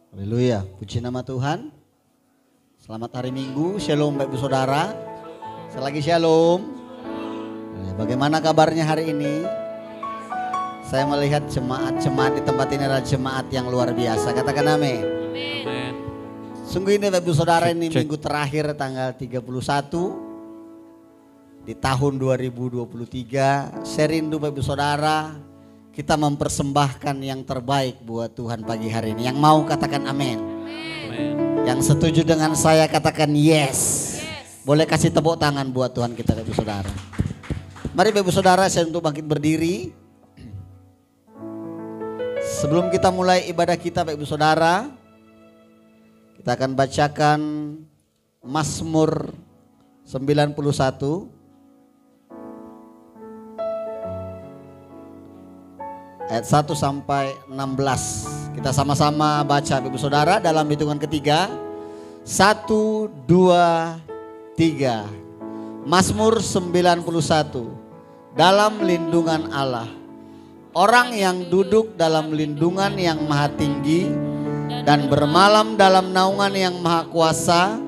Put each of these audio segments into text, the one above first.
Haleluya, puji nama Tuhan. Selamat hari Minggu, shalom Bapak Ibu Saudara. Selagi shalom. Bagaimana kabarnya hari ini? Saya melihat jemaat-jemaat di tempat ini adalah jemaat yang luar biasa. Katakan amin. Amin. Sungguh ini Bapak Ibu Saudara, ini minggu terakhir tanggal 31 di tahun 2023. Saya rindu Bapak Ibu Saudara, kita mempersembahkan yang terbaik buat Tuhan pagi hari ini. Yang mau katakan amin. Yang setuju dengan saya katakan yes. Boleh kasih tepuk tangan buat Tuhan kita Bapak Ibu Saudara. Mari Bapak Ibu Saudara, saya untuk bangkit berdiri. Sebelum kita mulai ibadah kita Bapak Ibu Saudara, kita akan bacakan Mazmur 91 ayat 1 sampai 16. Kita sama-sama baca Bapak Ibu Saudara dalam hitungan ketiga. 1, 2, 3. Mazmur 91. Dalam lindungan Allah. Orang yang duduk dalam lindungan yang maha tinggi dan bermalam dalam naungan yang maha kuasa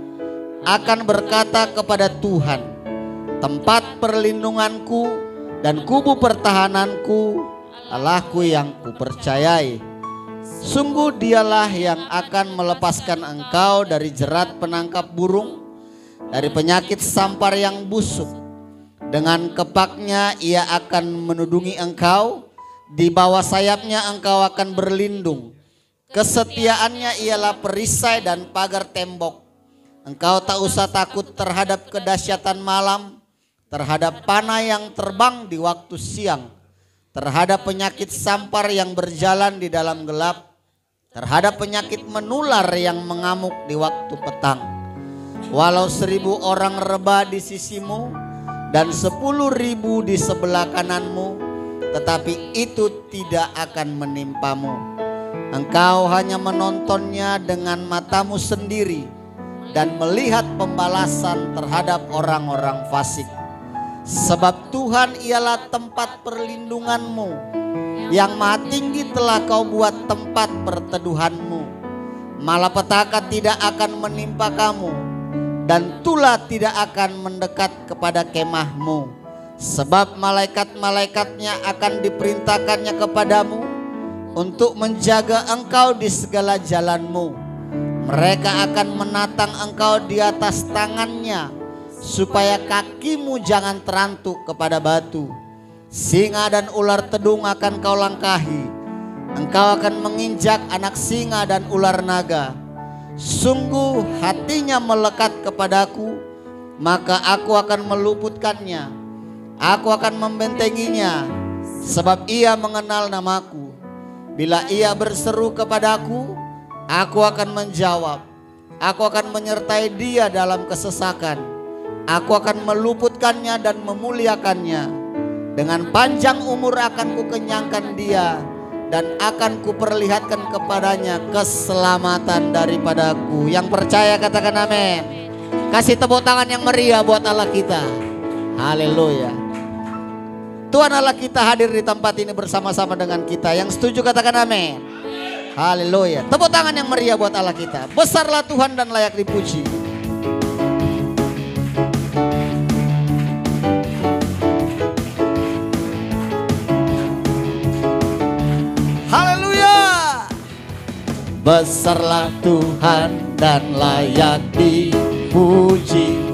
akan berkata kepada Tuhan, tempat perlindunganku dan kubu pertahananku, Allahku yang kupercayai. Sungguh dialah yang akan melepaskan engkau dari jerat penangkap burung, dari penyakit sampar yang busuk. Dengan kepaknya ia akan menudungi engkau, di bawah sayapnya engkau akan berlindung. Kesetiaannya ialah perisai dan pagar tembok. Engkau tak usah takut terhadap kedahsyatan malam, terhadap panah yang terbang di waktu siang, terhadap penyakit sampar yang berjalan di dalam gelap, terhadap penyakit menular yang mengamuk di waktu petang. Walau 1000 orang rebah di sisimu dan 10.000 di sebelah kananmu, tetapi itu tidak akan menimpamu. Engkau hanya menontonnya dengan matamu sendiri dan melihat pembalasan terhadap orang-orang fasik. Sebab Tuhan ialah tempat perlindunganmu, yang maha tinggi telah kau buat tempat perteduhanmu. Malapetaka tidak akan menimpa kamu, dan tulah tidak akan mendekat kepada kemahmu. Sebab malaikat-malaikatnya akan diperintahkannya kepadamu untuk menjaga engkau di segala jalanmu. Mereka akan menatang engkau di atas tangannya, supaya kakimu jangan terantuk kepada batu. Singa dan ular tedung akan kau langkahi. Engkau akan menginjak anak singa dan ular naga. Sungguh hatinya melekat kepadaku, maka aku akan meluputkannya. Aku akan membentenginya, sebab ia mengenal namaku. Bila ia berseru kepadaku, aku akan menjawab. Aku akan menyertai dia dalam kesesakan. Aku akan meluputkannya dan memuliakannya. Dengan panjang umur akan kukenyangkan dia, dan akan kuperlihatkan kepadanya keselamatan daripadaku. Yang percaya katakan amin. Kasih tepuk tangan yang meriah buat Allah kita. Haleluya. Tuhan Allah kita hadir di tempat ini bersama-sama dengan kita. Yang setuju katakan amin. Haleluya. Tepuk tangan yang meriah buat Allah kita. Besarlah Tuhan dan layak dipuji. Haleluya. Besarlah Tuhan dan layak dipuji.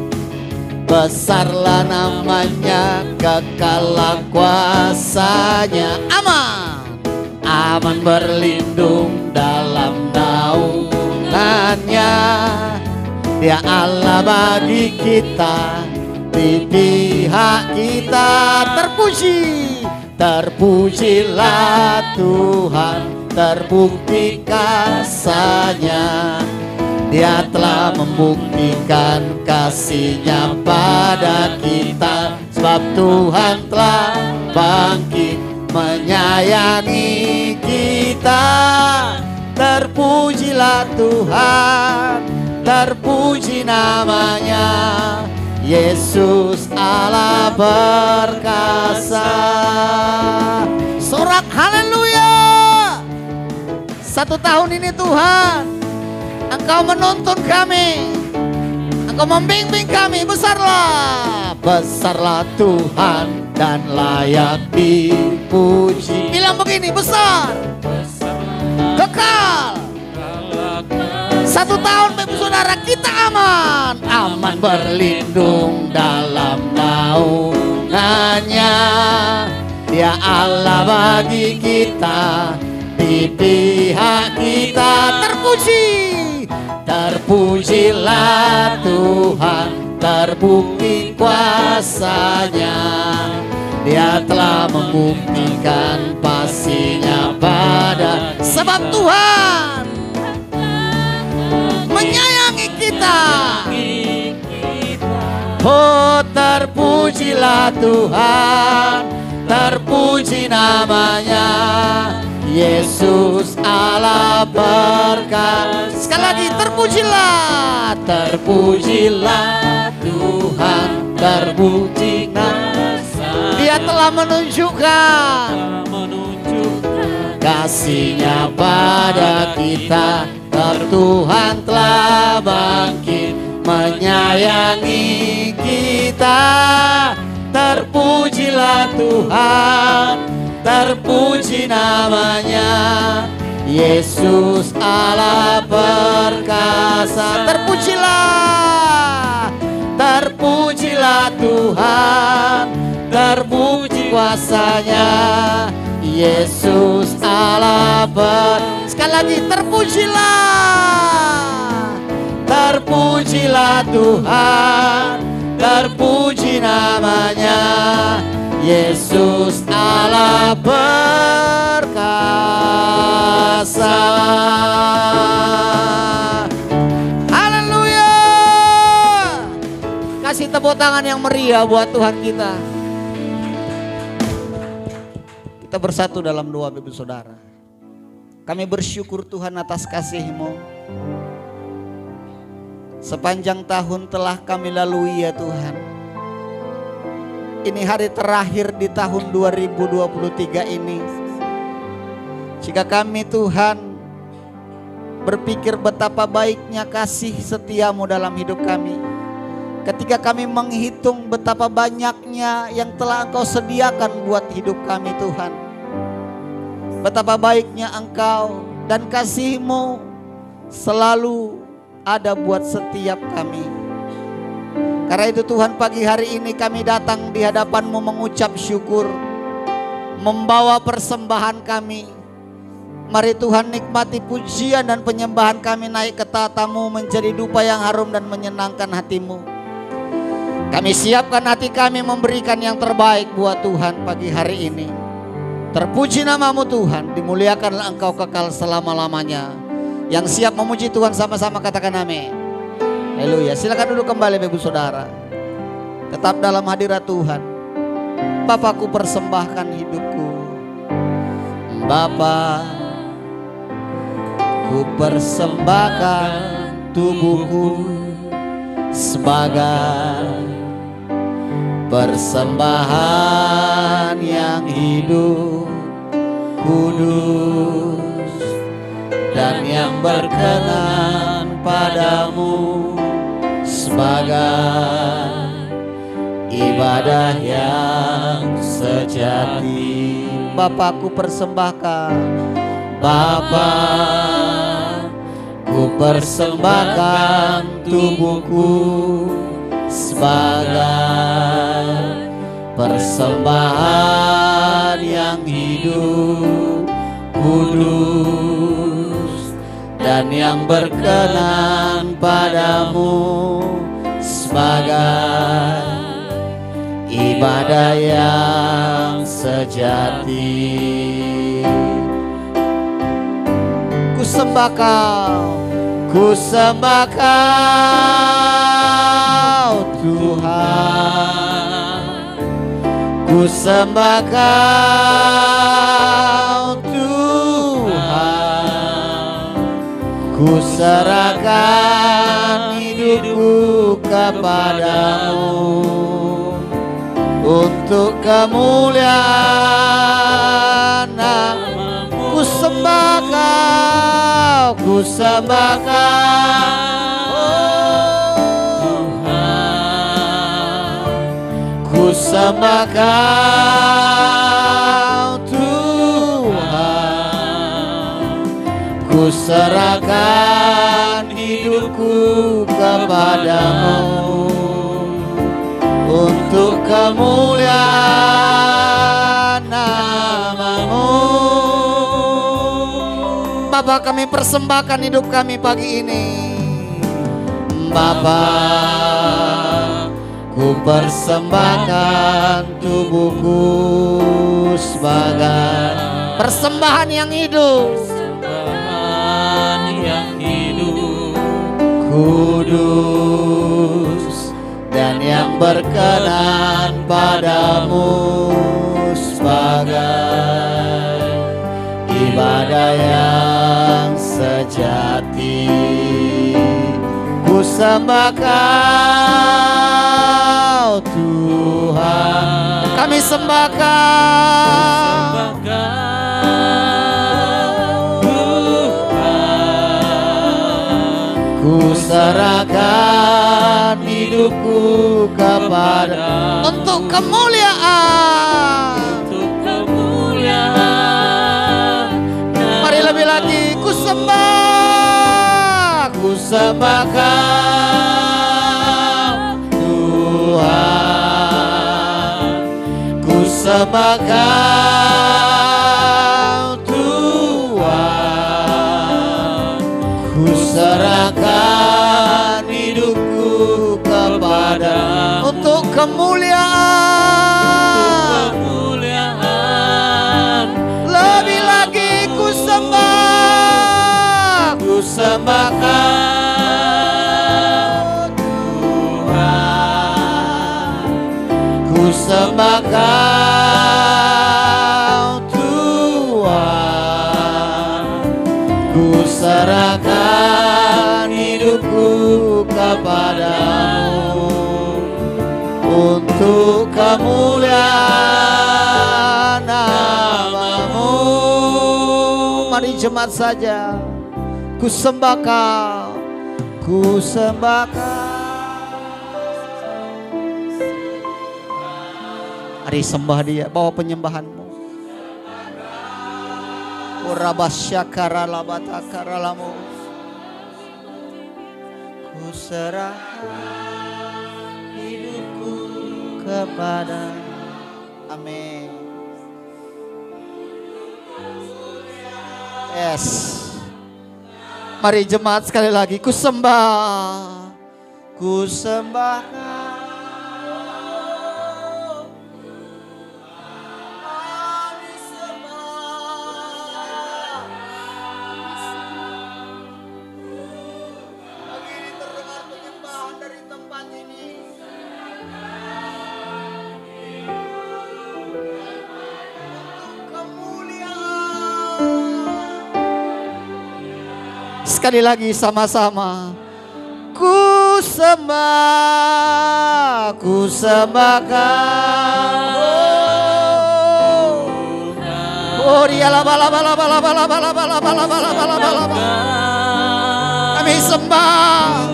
Besarlah namanya, kekalah kuasanya. Aman, aman berlindung dalam naungannya. Dia Allah bagi kita, di pihak kita. Terpuji, terpujilah Tuhan, terbukti kasih-Nya. Dia telah membuktikan kasih-Nya pada kita. Sebab Tuhan telah bangkit menyayangi kita. Terpujilah Tuhan, terpuji namanya. Yesus Allah perkasa. Sorak haleluya. 1 tahun ini Tuhan Engkau menuntun kami, Engkau membimbing kami. Besarlah, besarlah Tuhan dan layak dipuji. Bilang begini, besar, kekal. 1 tahun Bapak Saudara kita aman, aman berlindung dalam naungannya. Dia Allah bagi kita, di pihak kita. Terpuji, terpujilah Tuhan, terbukti kuasanya. Dia telah membuktikan pastinya pada. Sebab Tuhan menyayangi kita. Oh, terpujilah Tuhan, terpuji namanya. Yesus Allah berkat. Sekali lagi, terpujilah, terpujilah Tuhan, terpuji namanya. Dia telah menunjukkan kasih-Nya pada kita. Tuhan telah bangkit menyayangi kita. Terpujilah Tuhan, terpuji namanya. Yesus Allah perkasa. Terpujilah, terpujilah Tuhan, terpuji kuasanya. Yesus Allah sekali lagi, terpujilah, terpujilah Tuhan, terpuji namanya. Yesus Allah perkasa. Haleluya. Kasih tepuk tangan yang meriah buat Tuhan kita. Kita bersatu dalam doa Bapak Saudara. Kami bersyukur Tuhan atas kasih-Mu. Sepanjang tahun telah kami lalui ya Tuhan. Ini hari terakhir di tahun 2023 ini. Jika kami Tuhan berpikir betapa baiknya kasih setia-Mu dalam hidup kami. Ketika kami menghitung betapa banyaknya yang telah Engkau sediakan buat hidup kami Tuhan. Betapa baiknya Engkau dan kasih-Mu selalu ada buat setiap kami. Karena itu Tuhan, pagi hari ini kami datang di hadapan-Mu mengucap syukur, membawa persembahan kami. Mari Tuhan, nikmati pujian dan penyembahan kami naik ke tahta-Mu menjadi dupa yang harum dan menyenangkan hati-Mu. Kami siapkan hati kami memberikan yang terbaik buat Tuhan pagi hari ini. Terpuji nama-Mu Tuhan, dimuliakanlah Engkau kekal selama-lamanya. Yang siap memuji Tuhan sama-sama katakan amin. Haleluya. Silakan duduk kembali Bapak Saudara. Tetap dalam hadirat Tuhan. Bapakku persembahkan hidupku. Bapa, ku persembahkan tubuhku sebagai persembahan yang hidup, kudus, dan yang berkenan padamu, sebagai ibadah yang sejati. Bapakku persembahkan, Bapa, ku persembahkan tubuhku sebagai persembahan yang hidup, kudus, dan yang berkenan padamu, sebagai ibadah yang sejati. Ku sembah Kau, ku sembah Kau Tuhan, ku sembah Kau Tuhan, ku serahkan hidupku kepadamu untuk kemuliaan. Ku sembah sembah Kau, ku sembah Kau, ku sembah Kau Tuhan, ku serahkan hidupku kepadamu untuk kemuliaan nama-Mu. Bapa, kami persembahkan hidup kami pagi ini. Bapa, ku persembahkan tubuhku sebagai persembahan yang hidup, kudus dan yang berkenan padamu, sebagai ibadah yang sejati. Ku sembah Kau Tuhan, kami sembah Kau Tuhan, ku serahkan hidupku kepada untuk kemuliaan, mari lebih lagi. Ku sembah Kau Tuhan, ku sembah Kau Tuhan, ku serahkan hidupku kepada untuk kemuliaan, lebih lagi. Ku sembah Kau Tuhan, ku sembah Kau Tuhan, ku serahkan hidupku kepadamu untuk kemuliaan nama-Mu. Mari jemaat saja. Ku sembah Kau, ku sembah Kau. Mari sembah Dia, bawa penyembahanmu. Urabasyakaralabatakaramu, ku serahkan hidupku kepada. Amin. Yes. Mari jemaat sekali lagi. Ku sembah Kau. Sekali lagi sama-sama. Ku sembah Kau. Oh, dialah bala. Kami sembah.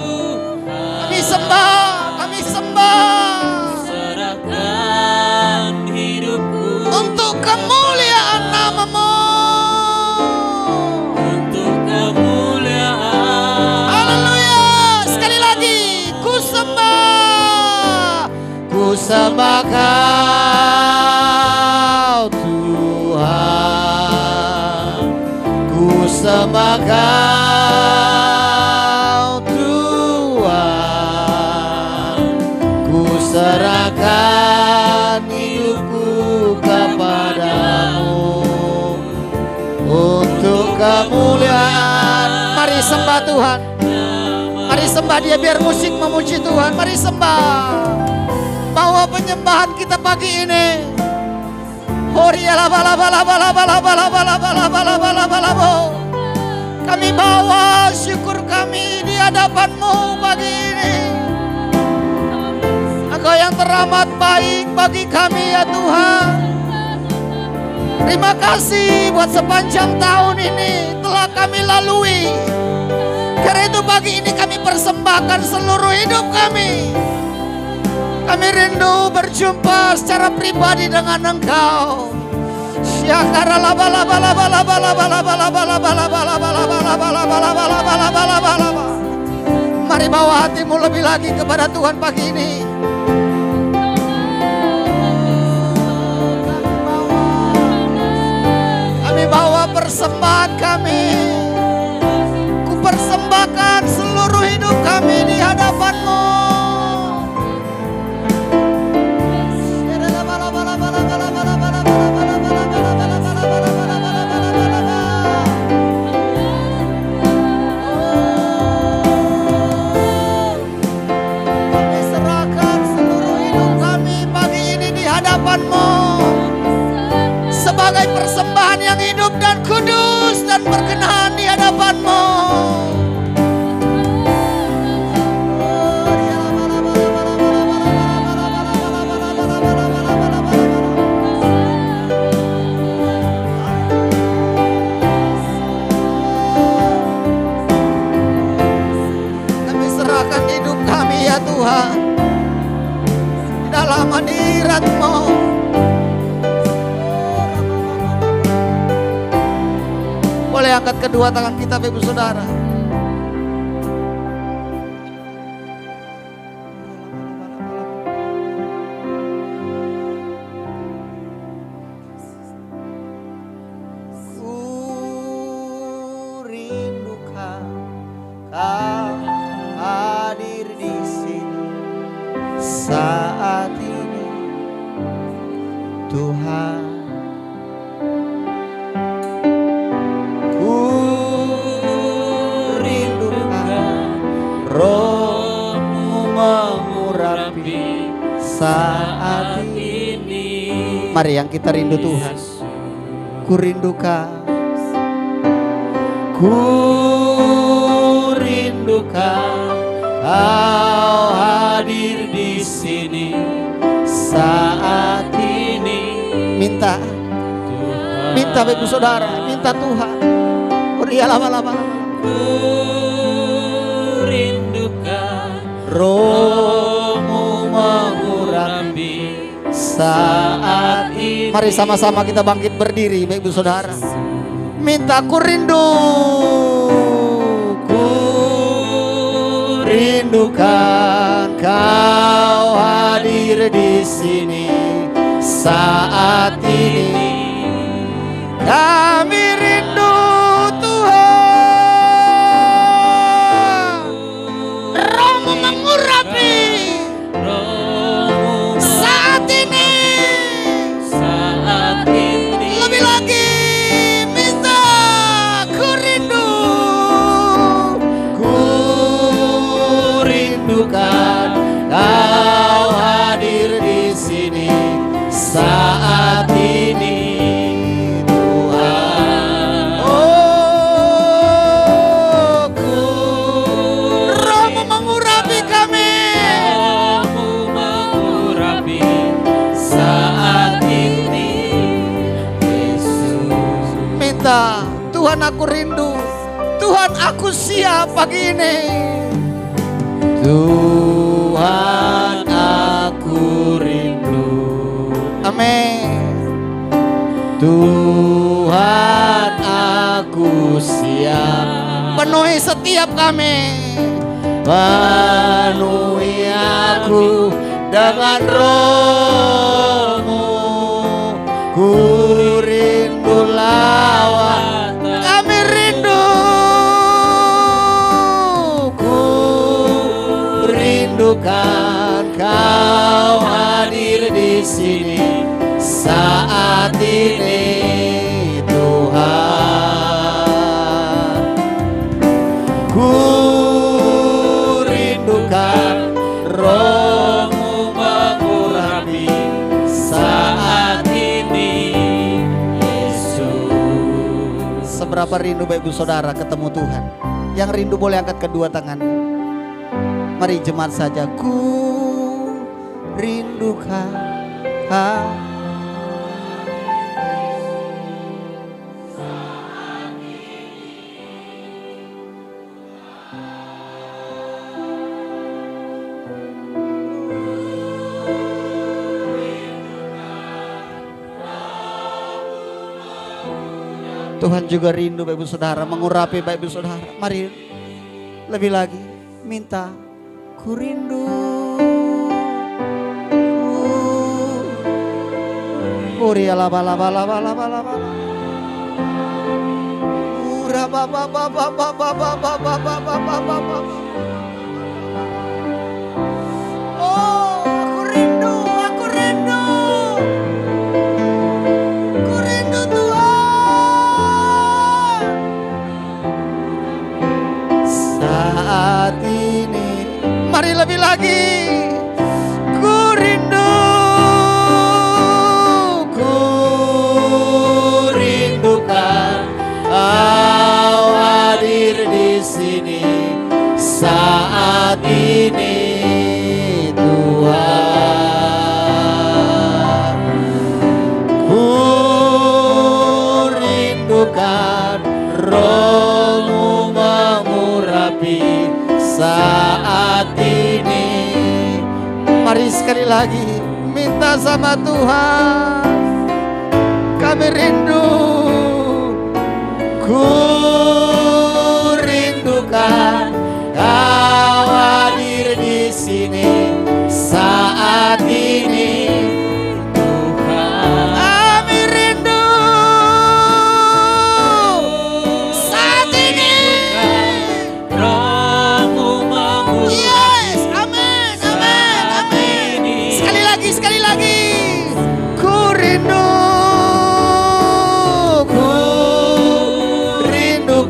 Serahkan hidupku untuk kemuliaan nama-Mu. Ku sembah Kau Tuhan, ku sembah Kau Tuhan, ku serahkan hidupku kepadamu untuk kemuliaan. Mari sembah Tuhan, mari sembah Dia, biar musik memuji Tuhan. Mari sembah. Bawa penyembahan kita pagi ini. Kami bawa syukur kami di hadapan-Mu pagi ini. Engkau yang teramat baik bagi kami ya Tuhan. Terima kasih buat sepanjang tahun ini telah kami lalui. Karena itu pagi ini kami persembahkan seluruh hidup kami. Kami rindu berjumpa secara pribadi dengan Engkau. Mari bawa hatimu lebih lagi kepada Tuhan pagi ini. Kami bawa persembahan kami. Ku persembahkan seluruh hidup kami di hadapan-Mu. Kami serahkan seluruh hidup kami pagi ini di hadapan-Mu sebagai persembahan yang hidup dan kudus dan berkenan di hadapan-Mu. Kami serahkan hidup kami ya Tuhan di dalam hadirat-Mu. Boleh angkat kedua tangan kita Ibu Saudara. Ku rindukan Kau hadir di sini saat ini Tuhan. Roh-Mu mengurapi saat ini. Mari yang kita rindu Tuhan. Ku rindukan Kau hadir di sini saat ini. Minta Ibu Saudara, minta Tuhan. Ria lama-lama. Roh-Mu mengurapi saat ini. Mari sama-sama kita bangkit berdiri Bapak Ibu Saudara. Minta ku rindukan Kau hadir di sini saat ini. Kami rindu Tuhan. Roh-Mu mengurapi saat ini. Lebih lagi minta ku rindukan Kau hadir di sini saat ini. Tuhan aku rindu, Tuhan aku siap pagi ini. Tuhan aku rindu, amin. Tuhan aku siap, penuhi setiap kami. Penuhi aku dengan Roh-Mu. Ku rindu lawan, kami rindu. Ku rindukan Kau hadir di sini saat ini Tuhan. Ku rindukan Roh-Mu mengurapi saat ini Yesus. Seberapa rindu Bapak Ibu Saudara ketemu Tuhan? Yang rindu boleh angkat kedua tangannya. Mari jemaat saja. Ku rindukan Kau. Tuhan juga rindu Bapak Ibu Saudara mengurapi Bapak Ibu Saudara. Mari lebih lagi minta, ku rindu. Ura baba baba baba baba. Ura baba baba baba baba baba baba. Oh, aku rindu, aku rindu. Ku rindu Tuhan. Saat ini, mari lebih lagi. Ku rindu. Ku rindukan Kau hadir di sini saat ini. Roh-Mu mengurapi saat ini. Mari sekali lagi minta sama Tuhan. Kami rindu. Ku rindukan Kau hadir di sini saat ini.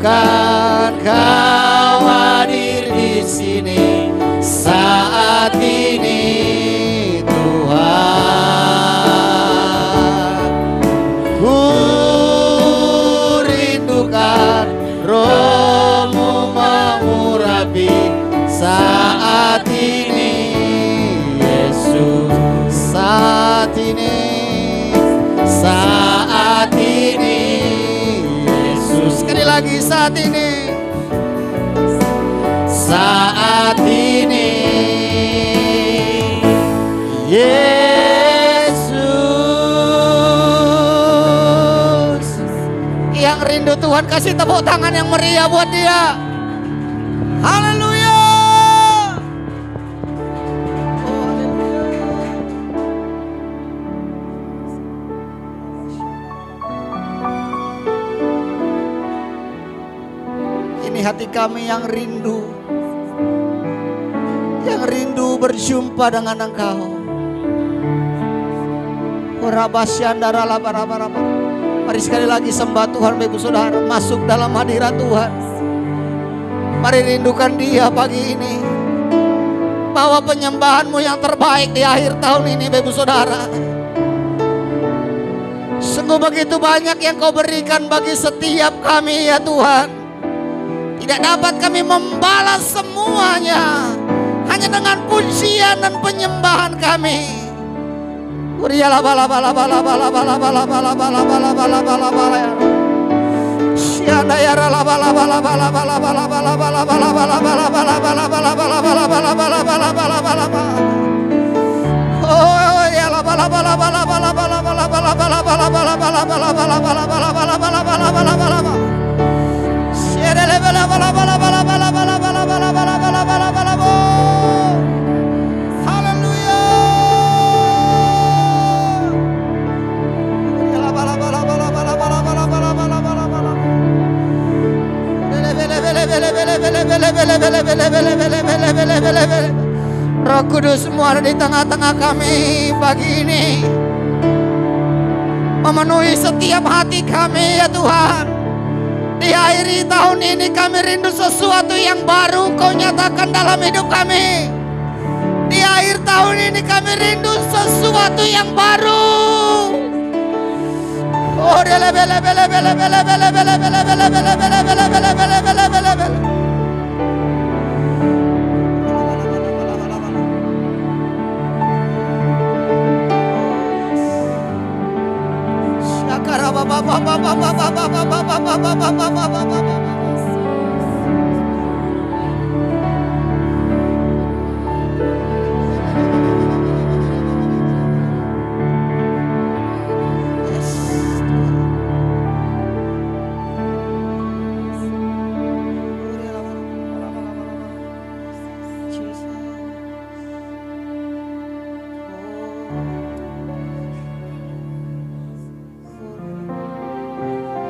Kan Kau hadir di sini saat ini Tuhan. Ku rindukan Roh-Mu mengurapi saat ini Yesus. Saat ini, saat ini sekali lagi saat ini. Saat ini Yesus. Yang rindu Tuhan kasih tepuk tangan yang meriah buat Dia. Haleluya. Hati kami yang rindu berjumpa dengan Engkau. Mari sekali lagi sembah Tuhan Bapak Ibu Saudara, masuk dalam hadirat Tuhan. Mari rindukan Dia pagi ini. Bawa penyembahan-Mu yang terbaik di akhir tahun ini Bapak Ibu Saudara. Sungguh begitu banyak yang Kau berikan bagi setiap kami ya Tuhan. Tidak dapat kami membalas semuanya hanya dengan pujian dan penyembahan kami. Roh Kudus semua ada di tengah-tengah kami pagi ini, memenuhi setiap hati kami ya Tuhan. Di akhir tahun ini kami rindu sesuatu yang baru Kau nyatakan dalam hidup kami. Di akhir tahun ini kami rindu sesuatu yang baru. Oh,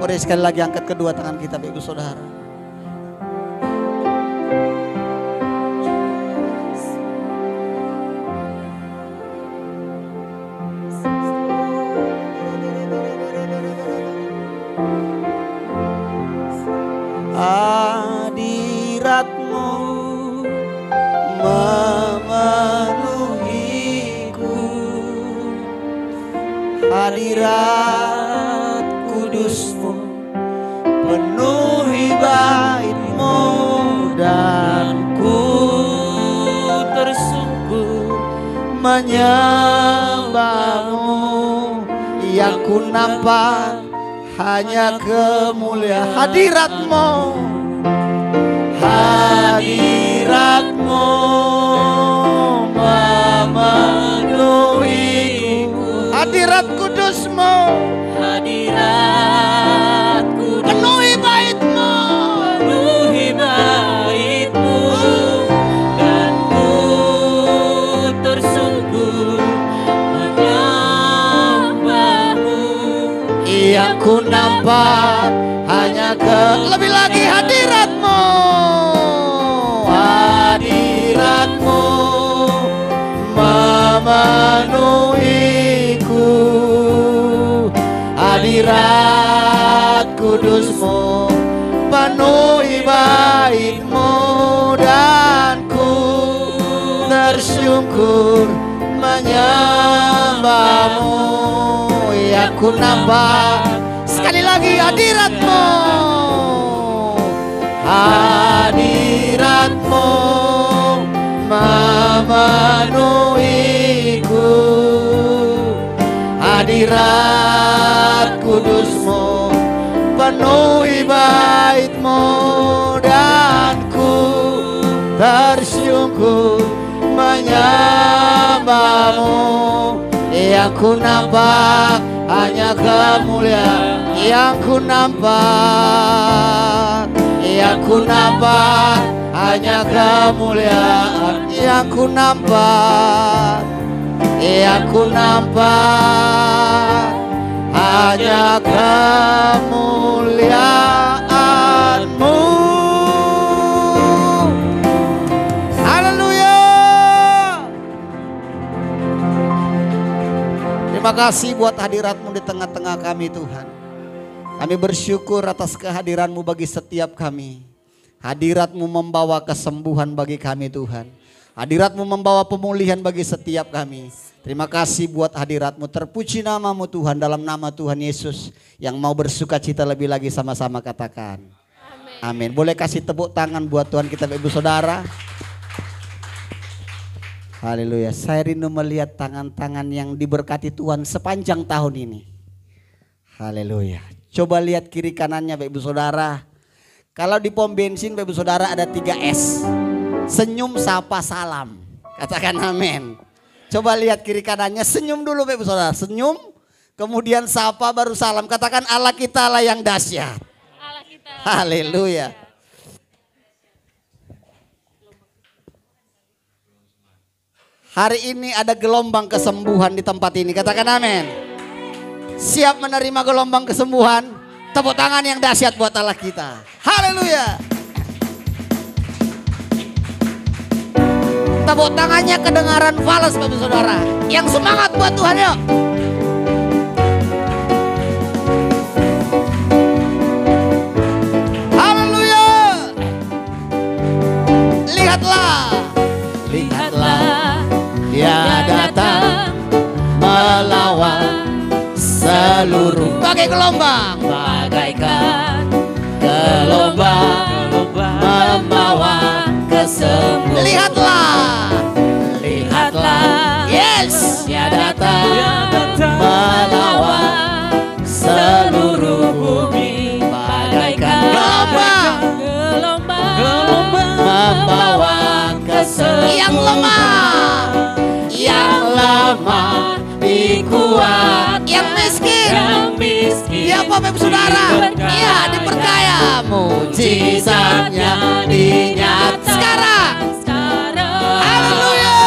Mari sekali lagi angkat kedua tangan kita Bapak Ibu Saudara. Hadirat-Mu memenuhiku, hadirat kudus-Mu penuhi bait-Mu, dan ku tersungkur menyembah-Mu. Yang ku nampak hanya kemuliaan hadirat-Mu, hadirat-Mu memenuhiku, hadirat kudus-Mu, Hadirat kudus penuhi bait-Mu, penuhi bait-Mu, dan ku tersungkur menyembah-Mu. yang ku nampak hanya lebih lagi hadirat-Mu, hadirat-Mu memenuhiku, hadirat kudus-Mu penuhi bait-Mu, dan ku tersungkur menyembah-Mu. Yang ku nampak sekali lagi hadirat-Mu, hadirat-Mu memenuhiku, hadirat kudus-Mu penuhi bait-Mu, dan ku tersungkur menyembah-Mu. Yang ku nampak hanya kemuliaan, yang ku nampak, yang ku nampak hanya kemuliaan, yang ku nampak, yang ku nampak hanya kemuliaan-Mu. Haleluya. Terima kasih buat hadirat-Mu di tengah-tengah kami Tuhan. Kami bersyukur atas kehadiran-Mu bagi setiap kami. Hadirat-Mu membawa kesembuhan bagi kami Tuhan. Hadirat-Mu membawa pemulihan bagi setiap kami. Terima kasih buat hadirat-Mu. Terpuji nama-Mu Tuhan, dalam nama Tuhan Yesus. Yang mau bersuka cita lebih lagi sama-sama katakan amin. Boleh kasih tepuk tangan buat Tuhan kita Ibu Saudara. Haleluya. Saya rindu melihat tangan-tangan yang diberkati Tuhan sepanjang tahun ini. Haleluya. Coba lihat kiri kanannya Bapak Ibu Saudara. Kalau di pom bensin Bapak Ibu Saudara ada 3S. Senyum, sapa, salam. Katakan amin. Coba lihat kiri kanannya, senyum dulu Bapak Ibu Saudara. Senyum, kemudian sapa, baru salam. Katakan Allah kita lah yang dahsyat. Allah kita. Haleluya. Hari ini ada gelombang kesembuhan di tempat ini. Katakan amin. Siap menerima gelombang kesembuhan? Tepuk tangan yang dahsyat buat Allah kita. Haleluya. Tepuk tangannya kedengaran falas Bapak Saudara. Yang semangat buat Tuhan yuk. Haleluya. Lihatlah. Lihatlah. Dia datang melawan seluruh bagai gelombang, bagaikan gelombang membawa kesembuhan. Lihatlah, lihatlah, yes, dia datang melawan seluruh bumi, bagaikan gelombang membawa kesembuhan. Yang lemah dikuat, yang miskin ya Bapak Saudara, ya diperkaya, mujizatnya dinyatakan sekarang. Haleluya.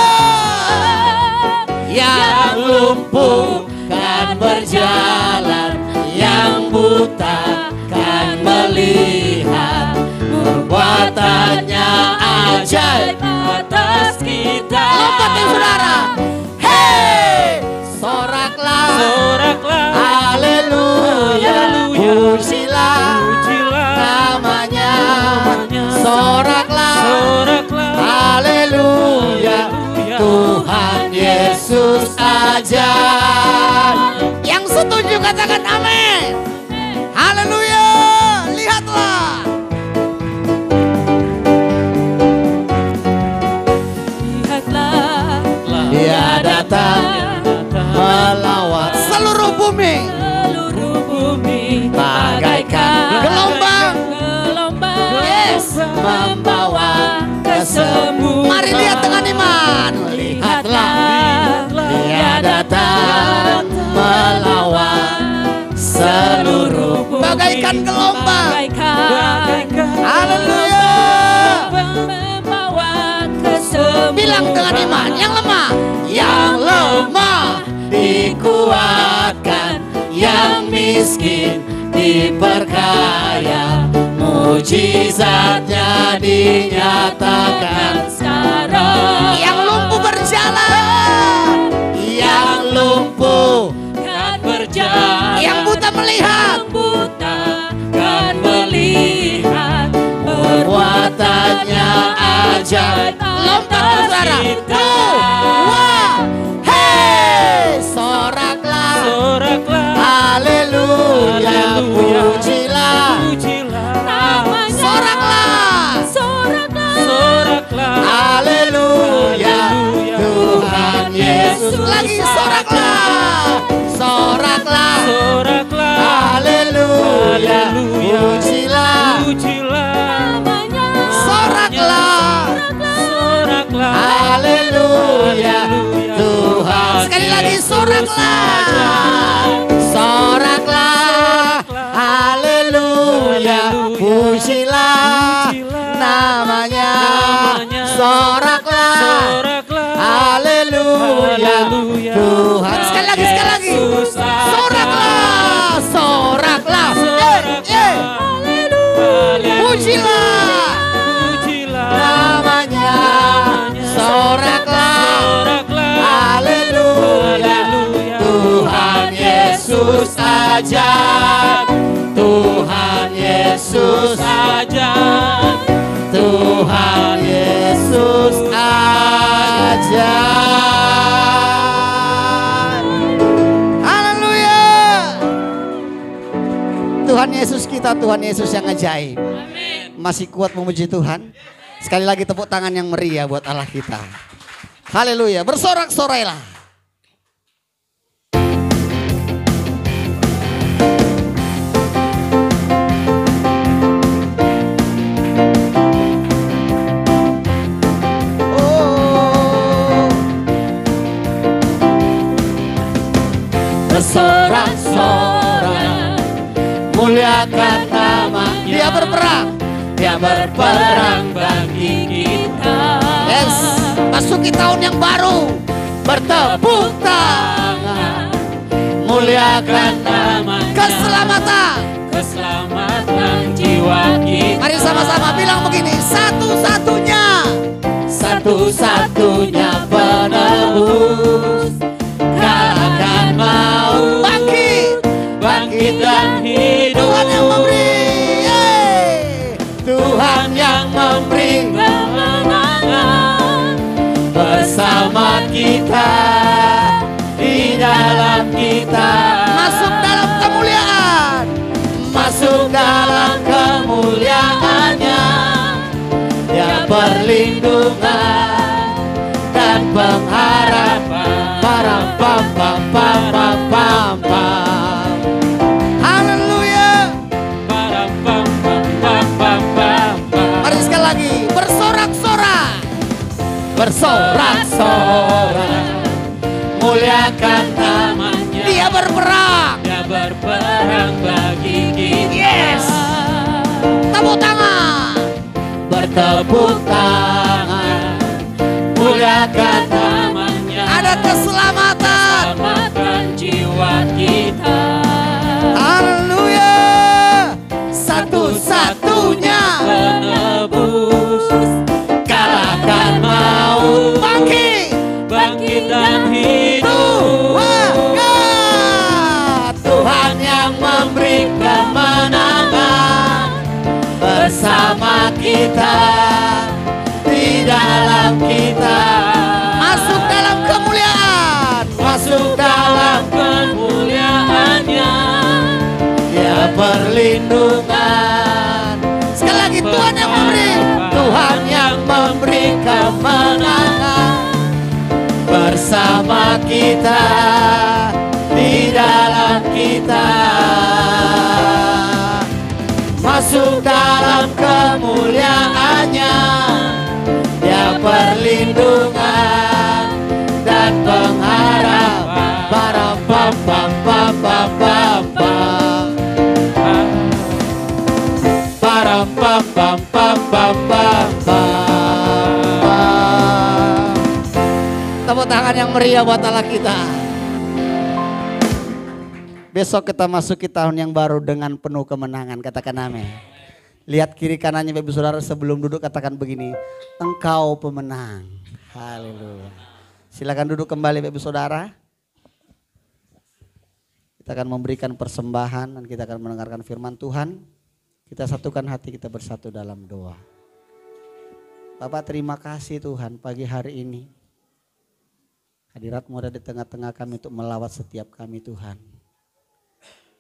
Yang lumpuh kan berjalan, yang buta Bibi saudara. Hey, soraklah. Soraklah. Haleluya. Haleluya. Pujilah Pujilah namanya. namanya. Soraklah. Soraklah. Haleluya. Haleluya. Tuhan Yesus ajaib. Yang setuju katakan amin. Haleluya. Lihatlah. Lihatlah, Dia datang melawat seluruh bumi. seluruh bumi Bagaikan gelombang. Yes, membawa kesembuhan. Mari lihat dengan iman. Lihatlah. Dia datang melawan seluruh bumi. Bagaikan gelombang. Haleluya. Membawa kesembuhan. Bilang dengan iman. Yang lemah dikuatkan, yang miskin diperkaya, mujizatnya dinyatakan sekarang. Yang lumpuh berjalan, yang lumpuh Kan berjalan, yang buta melihat, yang buta kan melihat perbuatannya ajaib. Lompat saudara. Hei, soraklah. Soraklah, Haleluya. Haleluya. Pujilah. pujilah Soraklah. Soraklah, soraklah, Haleluya. Haleluya. Tuhan Yesus. Lagi soraklah. Soraklah. Soraklah, Haleluya. Haleluya. Pujilah. pujilah Soraklah. Soraklah, Haleluya. Haleluya. Tuhan. Sekali lagi soraklah. Soraklah. Haleluya. Pujilah namanya. Soraklah. Soraklah, Haleluya. Haleluya. Tuhan. Sekali lagi. Yesus Soraklah. Soraklah. Haleluya. Pujilah Pujilah namanya. Soraklah. Soraklah, Haleluya. Haleluya. Tuhan Yesus ajaib. Tuhan Yesus ajaib. Tuhan Yesus ajaib. Haleluya. Tuhan Yesus kita, Tuhan Yesus yang ajaib. Masih kuat memuji Tuhan. Sekali lagi tepuk tangan yang meriah buat Allah kita. Haleluya. Bersorak-sorailah. Oh. Bersorak-sorai, muliakan nama. Dia berperang. Dia berperang bagi kita. Yes, masuki tahun yang baru. Bertepuk tangan, muliakan nama. Keselamatan, Keselamatan jiwa kita. mari sama-sama bilang begini. Satu-satunya, satu-satunya penebus. Kalahkan maut, bangkit, bangkit dan hidup. Tuhan yang memberi, Tuhan yang memberi kemenangan bersama kita, di dalam kita. Masuk dalam kemuliaan, masuk dalam kemuliaannya. Dia perlindungan dan pengharapan. Para pam pam pam pam pam pam. Haleluya. Pam, pam, pam, pam, pam, pam, pam. Mari sekali lagi bersorak-sorak. Bersorak-sorak, muliakan namanya. Dia berperang. Dia berperang bagi kita. Yes. Tepuk tangan. Bertepuk tangan, muliakan Namanya ada keselamatan. selamatkan jiwa kita. Haleluya. Satu-satunya Penebus kalahkan maut, bangkit, perlindungan. Sekali lagi, Tuhan yang memberi, Tuhan yang memberi kemenangan. Bersama kita, di dalam kita, masuk dalam kemuliaannya. Dia perlindungan dan pengharapan. Param pam pam pam pam pam pam. Param pam pam pam pam pam pam. Tepuk tangan yang meriah buat Allah kita. Besok kita masuk ke tahun yang baru dengan penuh kemenangan. Katakan amin. Lihat kiri kanannya Bapak Saudara, sebelum duduk katakan begini, engkau pemenang. Haleluya. Silakan duduk kembali Bapak Saudara. Kita akan memberikan persembahan dan kita akan mendengarkan firman Tuhan. Kita satukan hati kita bersatu dalam doa. Bapak, terima kasih Tuhan pagi hari ini. Hadirat-Mu ada di tengah-tengah kami untuk melawat setiap kami Tuhan.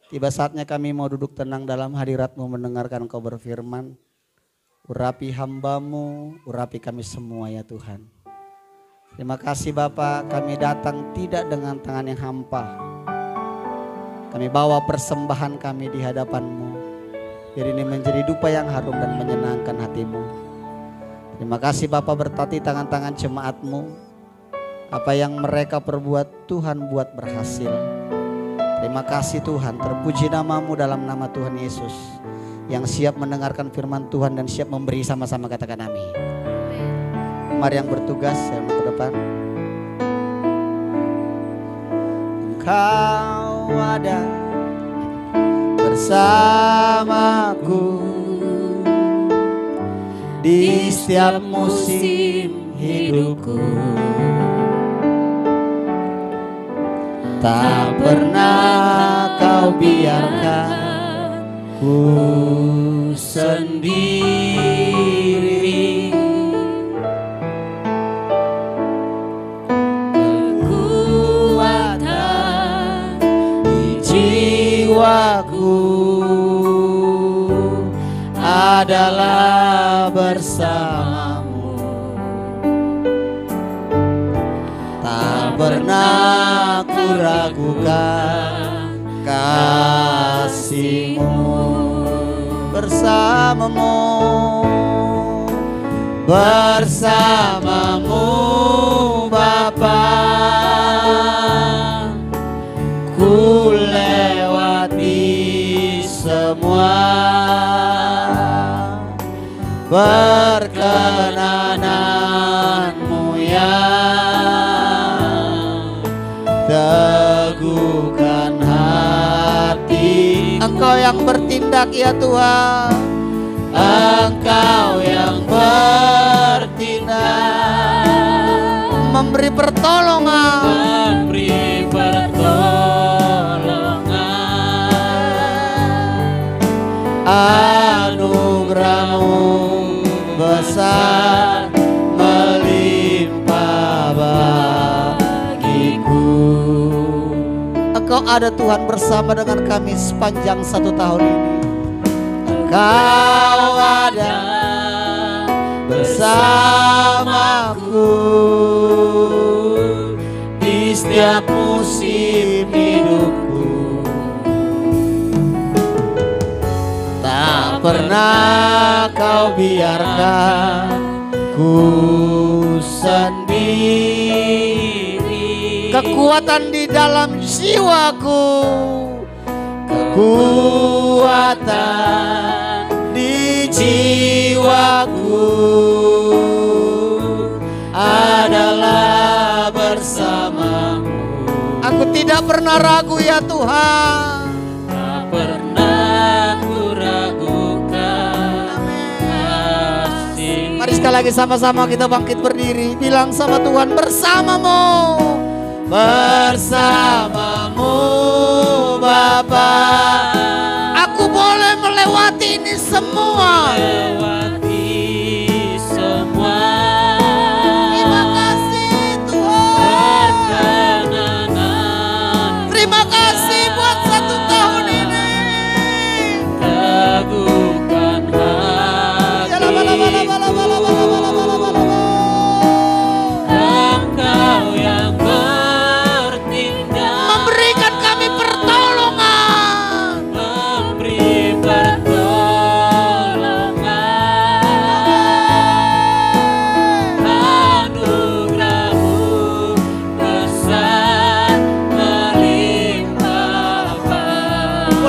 Tiba saatnya kami mau duduk tenang dalam hadirat-Mu mendengarkan Engkau berfirman. Urapi hamba-Mu, urapi kami semua ya Tuhan. Terima kasih Bapak, kami datang tidak dengan tangan yang hampa. Kami bawa persembahan kami di hadapan-Mu. Biar ini menjadi dupa yang harum dan menyenangkan hati-Mu. Terima kasih Bapak, berkati tangan-tangan jemaat-Mu. Apa yang mereka perbuat Tuhan buat berhasil. Terima kasih Tuhan, terpuji nama-Mu dalam nama Tuhan Yesus. Yang siap mendengarkan firman Tuhan dan siap memberi, sama-sama katakan amin. Mari yang bertugas yang ke depan. Engkau ada bersamaku di setiap musim hidupku. Tak pernah Kau biarkan ku sendiri. Kekuatan di jiwaku adalah bersamamu. Tak pernah ku ragukan kasih-Mu. Bersamamu, bersamamu Bapa, ku lewati semua perkenanan-Mu yang teguhkan hati. Engkau yang bertindak ya Tuhan, Engkau yang bertindak, memberi pertolongan, anugerah-Mu besar melimpah bagiku. Engkau ada Tuhan bersama dengan kami sepanjang 1 tahun ini. Engkau ada bersamaku di setiap musim hidupku. Tak pernah Kau biarkan ku sendiri. Kekuatan di dalam jiwaku, kekuatan di jiwaku adalah bersamamu. Aku tidak pernah ragu ya Tuhan. Tak pernah ku ragukan kasih. Mari sekali lagi sama-sama kita bangkit berdiri, bilang sama Tuhan, bersamamu, bersamamu Bapa. Aku boleh melewati ini semua. Melewati semua. Terima kasih Tuhan. Terima kasih buat 1 tahun ini.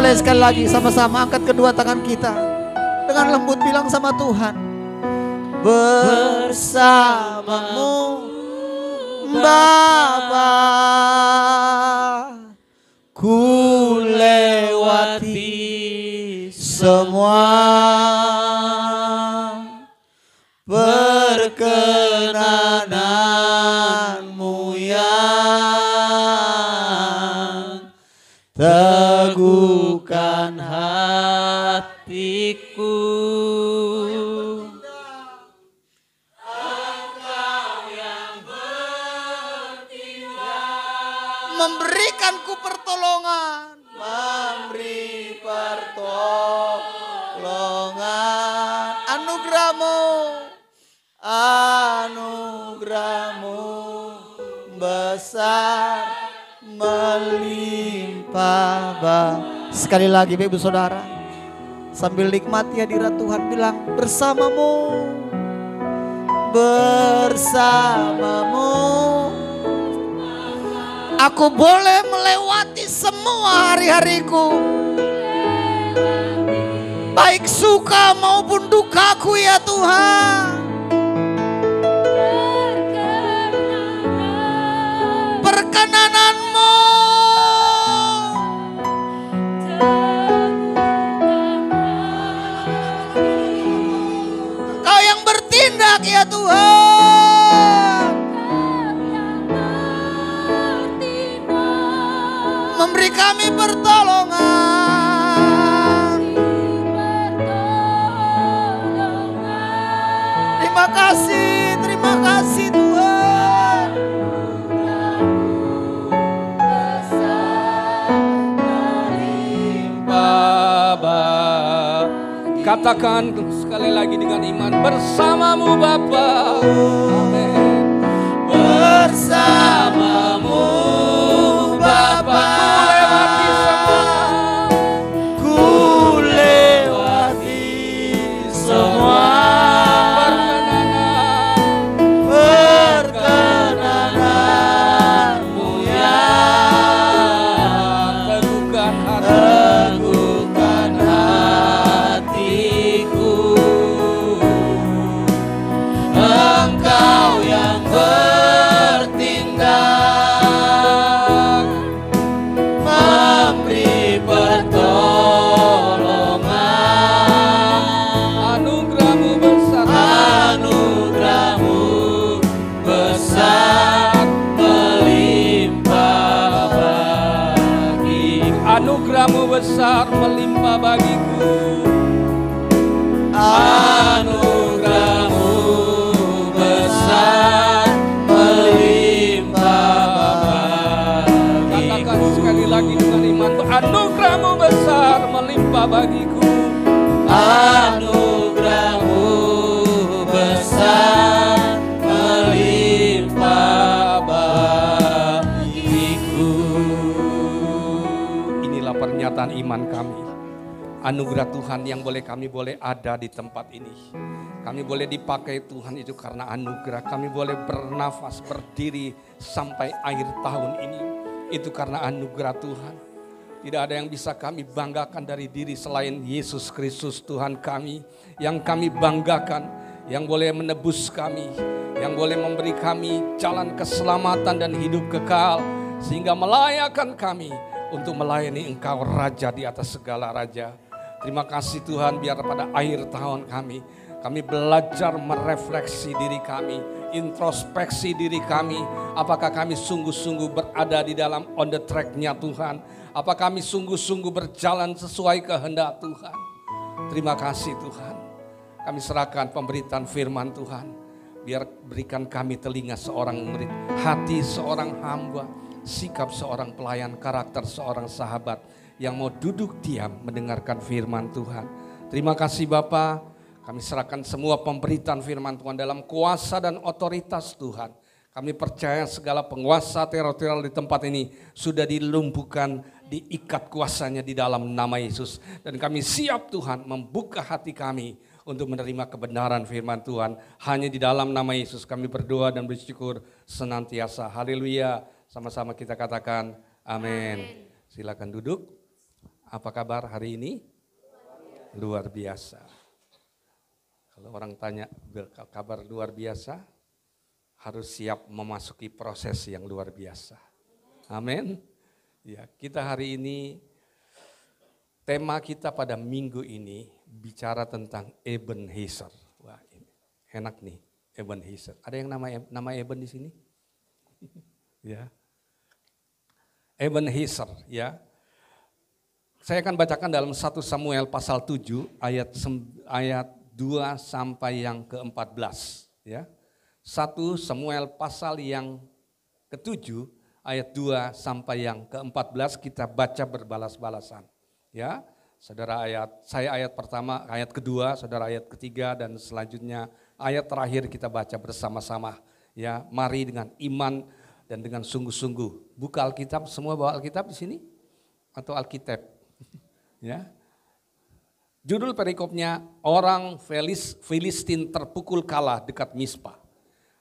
Boleh sekali lagi sama-sama angkat kedua tangan kita. Dengan lembut bilang sama Tuhan. Bersamamu Bapa, ku lewati semua perkenananmu yang teguhkan hatiku. Memberikanku pertolongan, memberi pertolongan, anugerahmu besar melimpah. Sekali lagi Ibu Saudara, sambil nikmati hadirat Tuhan, bilang bersamamu, aku boleh melewati semua hari-hariku, baik suka maupun dukaku ya Tuhan. Perkenanan-Mu, Engkau yang bertindak ya Tuhan, memberi kami pertolongan. Terima kasih Tuhan. Bapa, katakan sekali lagi dengan iman, bersamamu Bapa. Amin. Bersamamu Bapa, ku lewati semua perkenanan-Mu yang teguhkan hatiku. Engkau yang bertindak, memberi pertolongan. Anugerahmu besar melimpah bagiku. Anugerahmu besar melimpah bagiku. Anugerahmu besar melimpah bagiku. Katakan sekali lagi dengan iman, anugerahmu besar melimpah bagiku. Anugerahmu besar melimpah bagiku. Inilah pernyataan iman kami. Anugerah Tuhan yang kami boleh ada di tempat ini. Kami boleh dipakai Tuhan itu karena anugerah. Kami boleh bernafas, berdiri sampai akhir tahun ini. Itu karena anugerah Tuhan. Tidak ada yang bisa kami banggakan dari diri selain Yesus Kristus Tuhan kami. Yang kami banggakan, yang boleh menebus kami, yang boleh memberi kami jalan keselamatan dan hidup kekal. Sehingga melayakkan kami untuk melayani Engkau Raja di atas segala Raja. Terima kasih Tuhan, biar pada akhir tahun kami belajar merefleksi diri kami, introspeksi diri kami. Apakah kami sungguh-sungguh berada di dalam on the track-nya Tuhan? Apakah kami sungguh-sungguh berjalan sesuai kehendak Tuhan? Terima kasih Tuhan. Kami serahkan pemberitaan firman Tuhan. Biar berikan kami telinga seorang murid, hati seorang hamba, sikap seorang pelayan, karakter seorang sahabat yang mau duduk diam mendengarkan firman Tuhan. Terima kasih Bapa, kami serahkan semua pemberitaan firman Tuhan dalam kuasa dan otoritas Tuhan. Kami percaya segala penguasa teror-teror di tempat ini sudah dilumpuhkan, diikat kuasanya di dalam nama Yesus. Dan kami siap Tuhan membuka hati kami untuk menerima kebenaran firman Tuhan. Hanya di dalam nama Yesus kami berdoa dan bersyukur senantiasa. Haleluya. Sama-sama kita katakan amin. Silakan duduk. Apa kabar hari ini? Luar biasa. Kalau orang tanya kabar luar biasa, harus siap memasuki proses yang luar biasa. Amin. Ya, kita hari ini, tema kita pada minggu ini bicara tentang Ebenezer. Wah, ini enak nih, Ebenezer. Ada yang nama Eben di sini? Ya. Ebenezer, ya. Saya akan bacakan dalam 1 Samuel pasal 7 ayat 2 sampai yang ke-14, ya. 1 Samuel pasal yang ke-7 ayat 2 sampai yang ke-14 kita baca berbalas-balasan, ya. Saudara saya ayat pertama, ayat kedua, saudara ayat ketiga, dan selanjutnya ayat terakhir kita baca bersama-sama, ya. Mari dengan iman dan dengan sungguh-sungguh. Buka Alkitab, semua bawa Alkitab di sini? Atau Alkitab? Ya. Judul perikopnya, orang Filistin terpukul kalah dekat Mispa.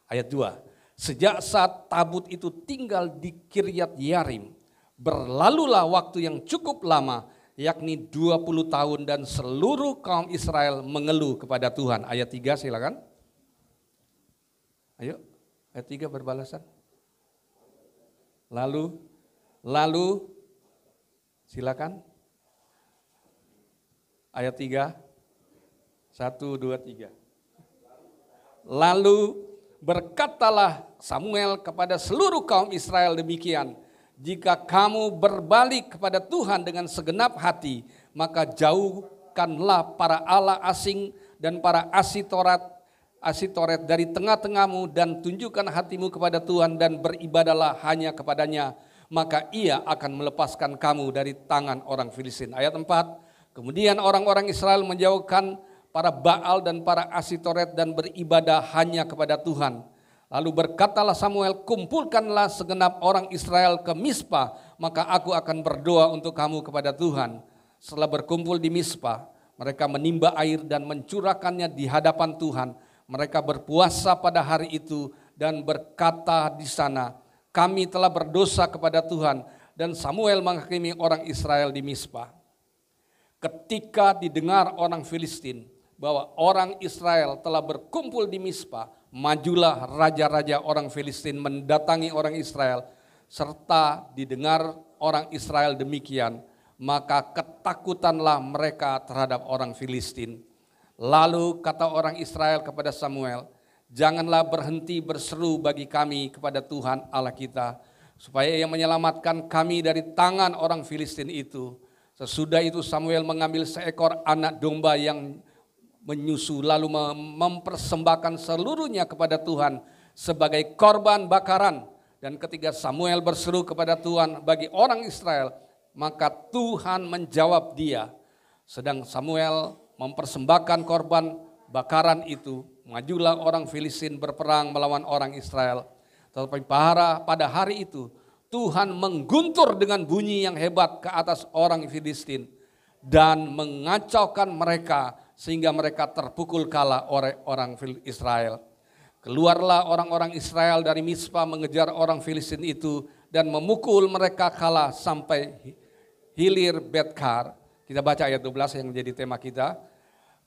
Ayat 2, sejak saat tabut itu tinggal di Kiryat Yarim, berlalulah waktu yang cukup lama, yakni 20 tahun dan seluruh kaum Israel mengeluh kepada Tuhan. Ayat 3 silakan. Ayo, ayat 3 berbalasan. Lalu, silakan. Ayat 3, 1, 2, 3. Lalu berkatalah Samuel kepada seluruh kaum Israel demikian, jika kamu berbalik kepada Tuhan dengan segenap hati, maka jauhkanlah para allah asing dan para Asitoret dari tengah-tengahmu dan tunjukkan hatimu kepada Tuhan dan beribadalah hanya kepadanya, maka ia akan melepaskan kamu dari tangan orang Filistin. Ayat 4, kemudian orang-orang Israel menjauhkan para Baal dan para Asitoret dan beribadah hanya kepada Tuhan. Lalu berkatalah Samuel, kumpulkanlah segenap orang Israel ke Mispa, maka aku akan berdoa untuk kamu kepada Tuhan. Setelah berkumpul di Mispa, mereka menimba air dan mencurahkannya di hadapan Tuhan. Mereka berpuasa pada hari itu dan berkata di sana, kami telah berdosa kepada Tuhan. Dan Samuel menghakimi orang Israel di Mispa. Ketika didengar orang Filistin bahwa orang Israel telah berkumpul di Mispa, majulah raja-raja orang Filistin mendatangi orang Israel, serta didengar orang Israel demikian, maka ketakutanlah mereka terhadap orang Filistin. Lalu kata orang Israel kepada Samuel, janganlah berhenti berseru bagi kami kepada Tuhan Allah kita, supaya ia menyelamatkan kami dari tangan orang Filistin itu. Sesudah itu Samuel mengambil seekor anak domba yang menyusu, lalu mempersembahkan seluruhnya kepada Tuhan sebagai korban bakaran. Dan ketika Samuel berseru kepada Tuhan bagi orang Israel, maka Tuhan menjawab dia. Sedang Samuel mempersembahkan korban bakaran itu, majulah orang Filistin berperang melawan orang Israel. Tetapi pada hari itu Tuhan mengguntur dengan bunyi yang hebat ke atas orang Filistin dan mengacaukan mereka sehingga mereka terpukul kalah oleh orang Israel. Keluarlah orang-orang Israel dari Mispa mengejar orang Filistin itu dan memukul mereka kalah sampai hilir Betkar. Kita baca ayat 12 yang menjadi tema kita.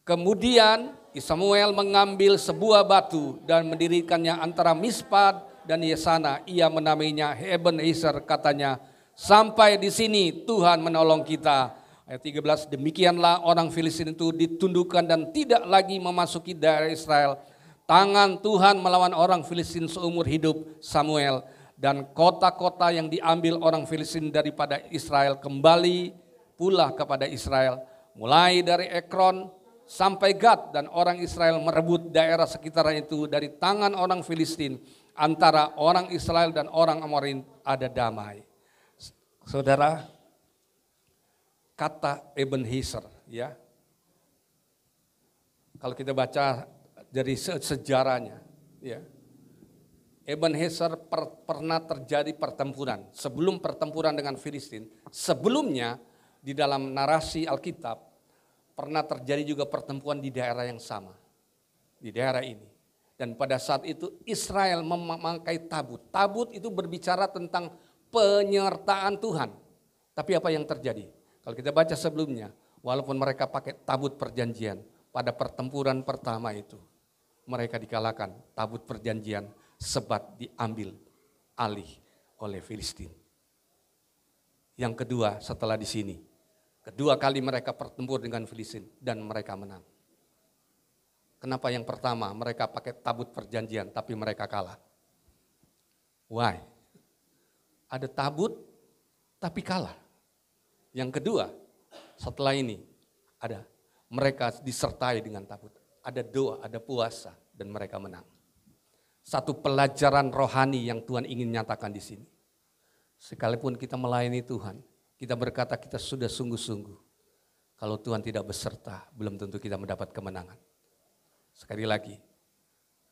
Kemudian Samuel mengambil sebuah batu dan mendirikannya antara Mispa dan Yesana. Ia menamainya Ebenezer, katanya, sampai di sini Tuhan menolong kita. Ayat 13, demikianlah orang Filistin itu ditundukkan dan tidak lagi memasuki daerah Israel. Tangan Tuhan melawan orang Filistin seumur hidup Samuel. Dan kota-kota yang diambil orang Filistin daripada Israel kembali pula kepada Israel. Mulai dari Ekron sampai Gad, dan orang Israel merebut daerah sekitaran itu dari tangan orang Filistin. Antara orang Israel dan orang Amorin ada damai. Saudara, kata Ebenezer, ya. Kalau kita baca dari sejarahnya, ya. Ebenezer pernah terjadi pertempuran. Sebelum pertempuran dengan Filistin, sebelumnya di dalam narasi Alkitab pernah terjadi juga pertempuran di daerah yang sama, di daerah ini. Dan pada saat itu Israel memakai tabut. Tabut itu berbicara tentang penyertaan Tuhan. Tapi apa yang terjadi? Kalau kita baca sebelumnya, walaupun mereka pakai tabut perjanjian, pada pertempuran pertama itu, mereka dikalahkan. Tabut perjanjian sebat diambil alih oleh Filistin. Yang kedua setelah di sini, kedua kali mereka bertempur dengan Filistin dan mereka menang. Kenapa yang pertama mereka pakai tabut perjanjian tapi mereka kalah? Why? Ada tabut tapi kalah. Yang kedua, setelah ini ada mereka disertai dengan tabut. Ada doa, ada puasa dan mereka menang. Satu pelajaran rohani yang Tuhan ingin nyatakan di sini. Sekalipun kita melayani Tuhan, kita berkata kita sudah sungguh-sungguh. Kalau Tuhan tidak beserta, belum tentu kita mendapat kemenangan. Sekali lagi,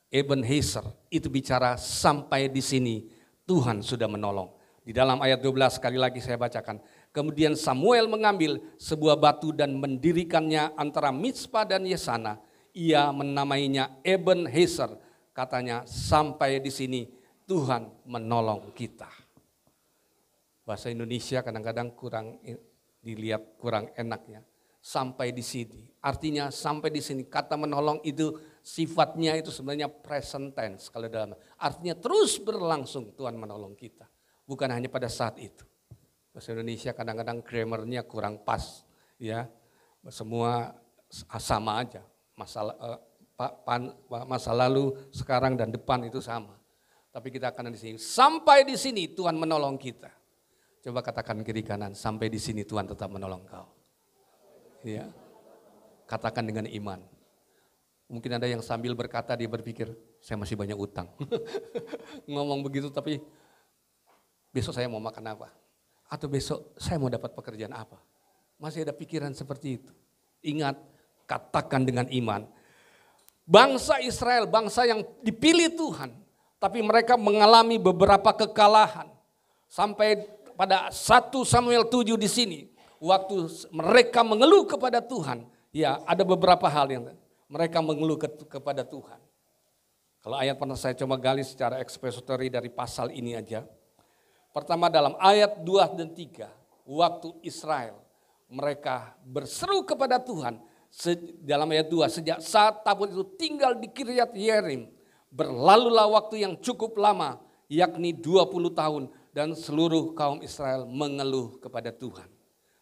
Ebenezer itu bicara sampai di sini Tuhan sudah menolong. Di dalam ayat 12 sekali lagi saya bacakan. Kemudian Samuel mengambil sebuah batu dan mendirikannya antara Mizpah dan Yesana. Ia menamainya Ebenezer. Katanya sampai di sini Tuhan menolong kita. Bahasa Indonesia kadang-kadang kurang dilihat kurang enaknya. Sampai di sini. Artinya sampai di sini. Kata menolong itu sifatnya itu sebenarnya present tense. Kalau dalam artinya terus berlangsung Tuhan menolong kita. Bukan hanya pada saat itu. Bahasa Indonesia kadang-kadang grammarnya kurang pas. Ya, semua sama aja. Masa lalu, sekarang dan depan itu sama. Tapi kita akan di sini. Sampai di sini Tuhan menolong kita. Coba katakan kiri kanan. Sampai di sini Tuhan tetap menolong kau. Ya, katakan dengan iman. Mungkin ada yang sambil berkata dia berpikir, saya masih banyak utang. Ngomong begitu tapi besok saya mau makan apa? Atau besok saya mau dapat pekerjaan apa? Masih ada pikiran seperti itu. Ingat, katakan dengan iman. Bangsa Israel, bangsa yang dipilih Tuhan. Tapi mereka mengalami beberapa kekalahan. Sampai pada 1 Samuel 7 di sini. Waktu mereka mengeluh kepada Tuhan, ya ada beberapa hal yang mereka mengeluh kepada Tuhan. Kalau ayat pernah saya coba gali secara expository dari pasal ini aja. Pertama dalam ayat 2 dan 3, waktu Israel mereka berseru kepada Tuhan. Dalam ayat 2, sejak saat tabut itu tinggal di Kiryat Yearim, berlalulah waktu yang cukup lama, yakni 20 tahun, dan seluruh kaum Israel mengeluh kepada Tuhan.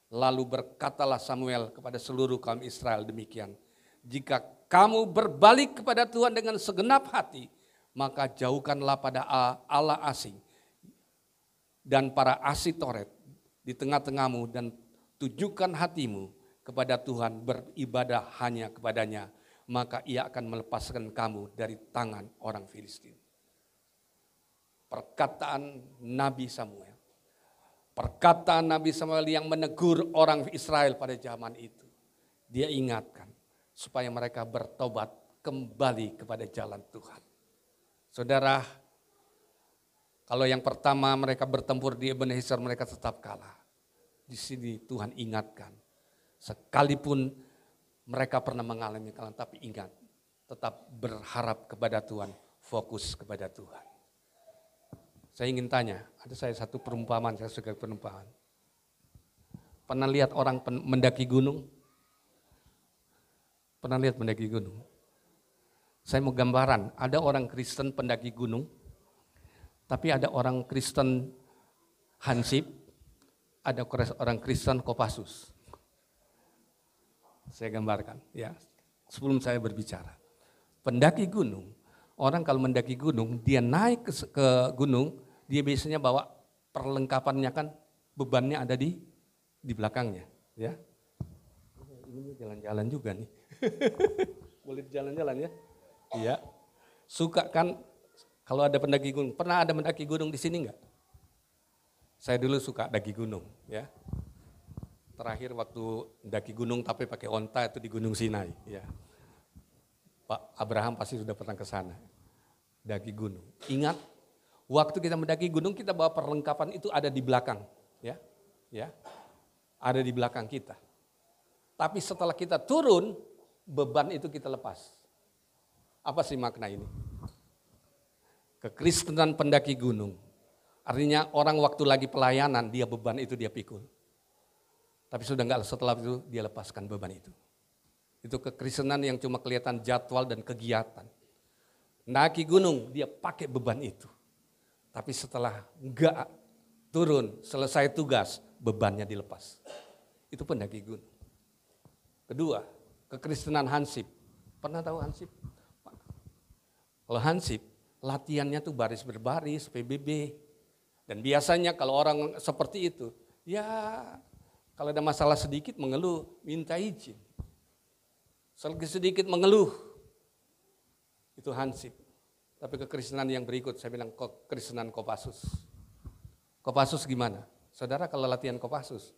Lalu berkatalah Samuel kepada seluruh kaum Israel demikian. Jika kamu berbalik kepada Tuhan dengan segenap hati, maka jauhkanlah pada Allah asing dan para Asitoret di tengah-tengahmu dan tujukan hatimu kepada Tuhan, beribadah hanya kepadanya, maka ia akan melepaskan kamu dari tangan orang Filistin. Perkataan Nabi Samuel. Perkataan Nabi Samuel yang menegur orang Israel pada zaman itu. Dia ingatkan supaya mereka bertobat kembali kepada jalan Tuhan. Saudara, kalau yang pertama mereka bertempur di Ebenezer mereka tetap kalah. Di sini Tuhan ingatkan. Sekalipun mereka pernah mengalami kekalahan, tapi ingat. Tetap berharap kepada Tuhan, fokus kepada Tuhan. Saya ingin tanya, ada saya satu perumpamaan, saya suka perumpamaan. Pernah lihat orang mendaki gunung? Pernah lihat mendaki gunung? Saya mau gambaran, ada orang Kristen pendaki gunung, tapi ada orang Kristen Hansip, ada orang Kristen Kopassus. Saya gambarkan, ya, sebelum saya berbicara. Pendaki gunung, orang kalau mendaki gunung, dia naik ke gunung, dia biasanya bawa perlengkapannya kan, bebannya ada di belakangnya, ya. Ini jalan-jalan juga nih. Boleh jalan-jalan ya? Iya. Suka kan kalau ada pendaki gunung. Pernah ada pendaki gunung di sini enggak? Saya dulu suka daki gunung, ya. Terakhir waktu daki gunung tapi pakai onta itu di Gunung Sinai, ya. Pak Abraham pasti sudah pernah ke sana. Daki gunung. Ingat, waktu kita mendaki gunung kita bawa perlengkapan itu ada di belakang, ya. Ya. Ada di belakang kita. Tapi setelah kita turun, beban itu kita lepas. Apa sih makna ini? Kekristenan pendaki gunung. Artinya orang waktu lagi pelayanan, dia beban itu dia pikul. Tapi sudah enggak, setelah itu dia lepaskan beban itu. Itu kekristenan yang cuma kelihatan jadwal dan kegiatan. Naki gunung, dia pakai beban itu. Tapi setelah enggak turun, selesai tugas, bebannya dilepas. Itu pendaki gunung. Kedua, kekristenan hansip. Pernah tahu hansip? Kalau hansip, latihannya tuh baris berbaris, PBB. Dan biasanya kalau orang seperti itu, ya kalau ada masalah sedikit mengeluh, minta izin. Sedikit mengeluh, itu hansip. Tapi kekristenan yang berikut, saya bilang kekristenan Kopassus. Kopassus gimana? Saudara kalau latihan Kopassus,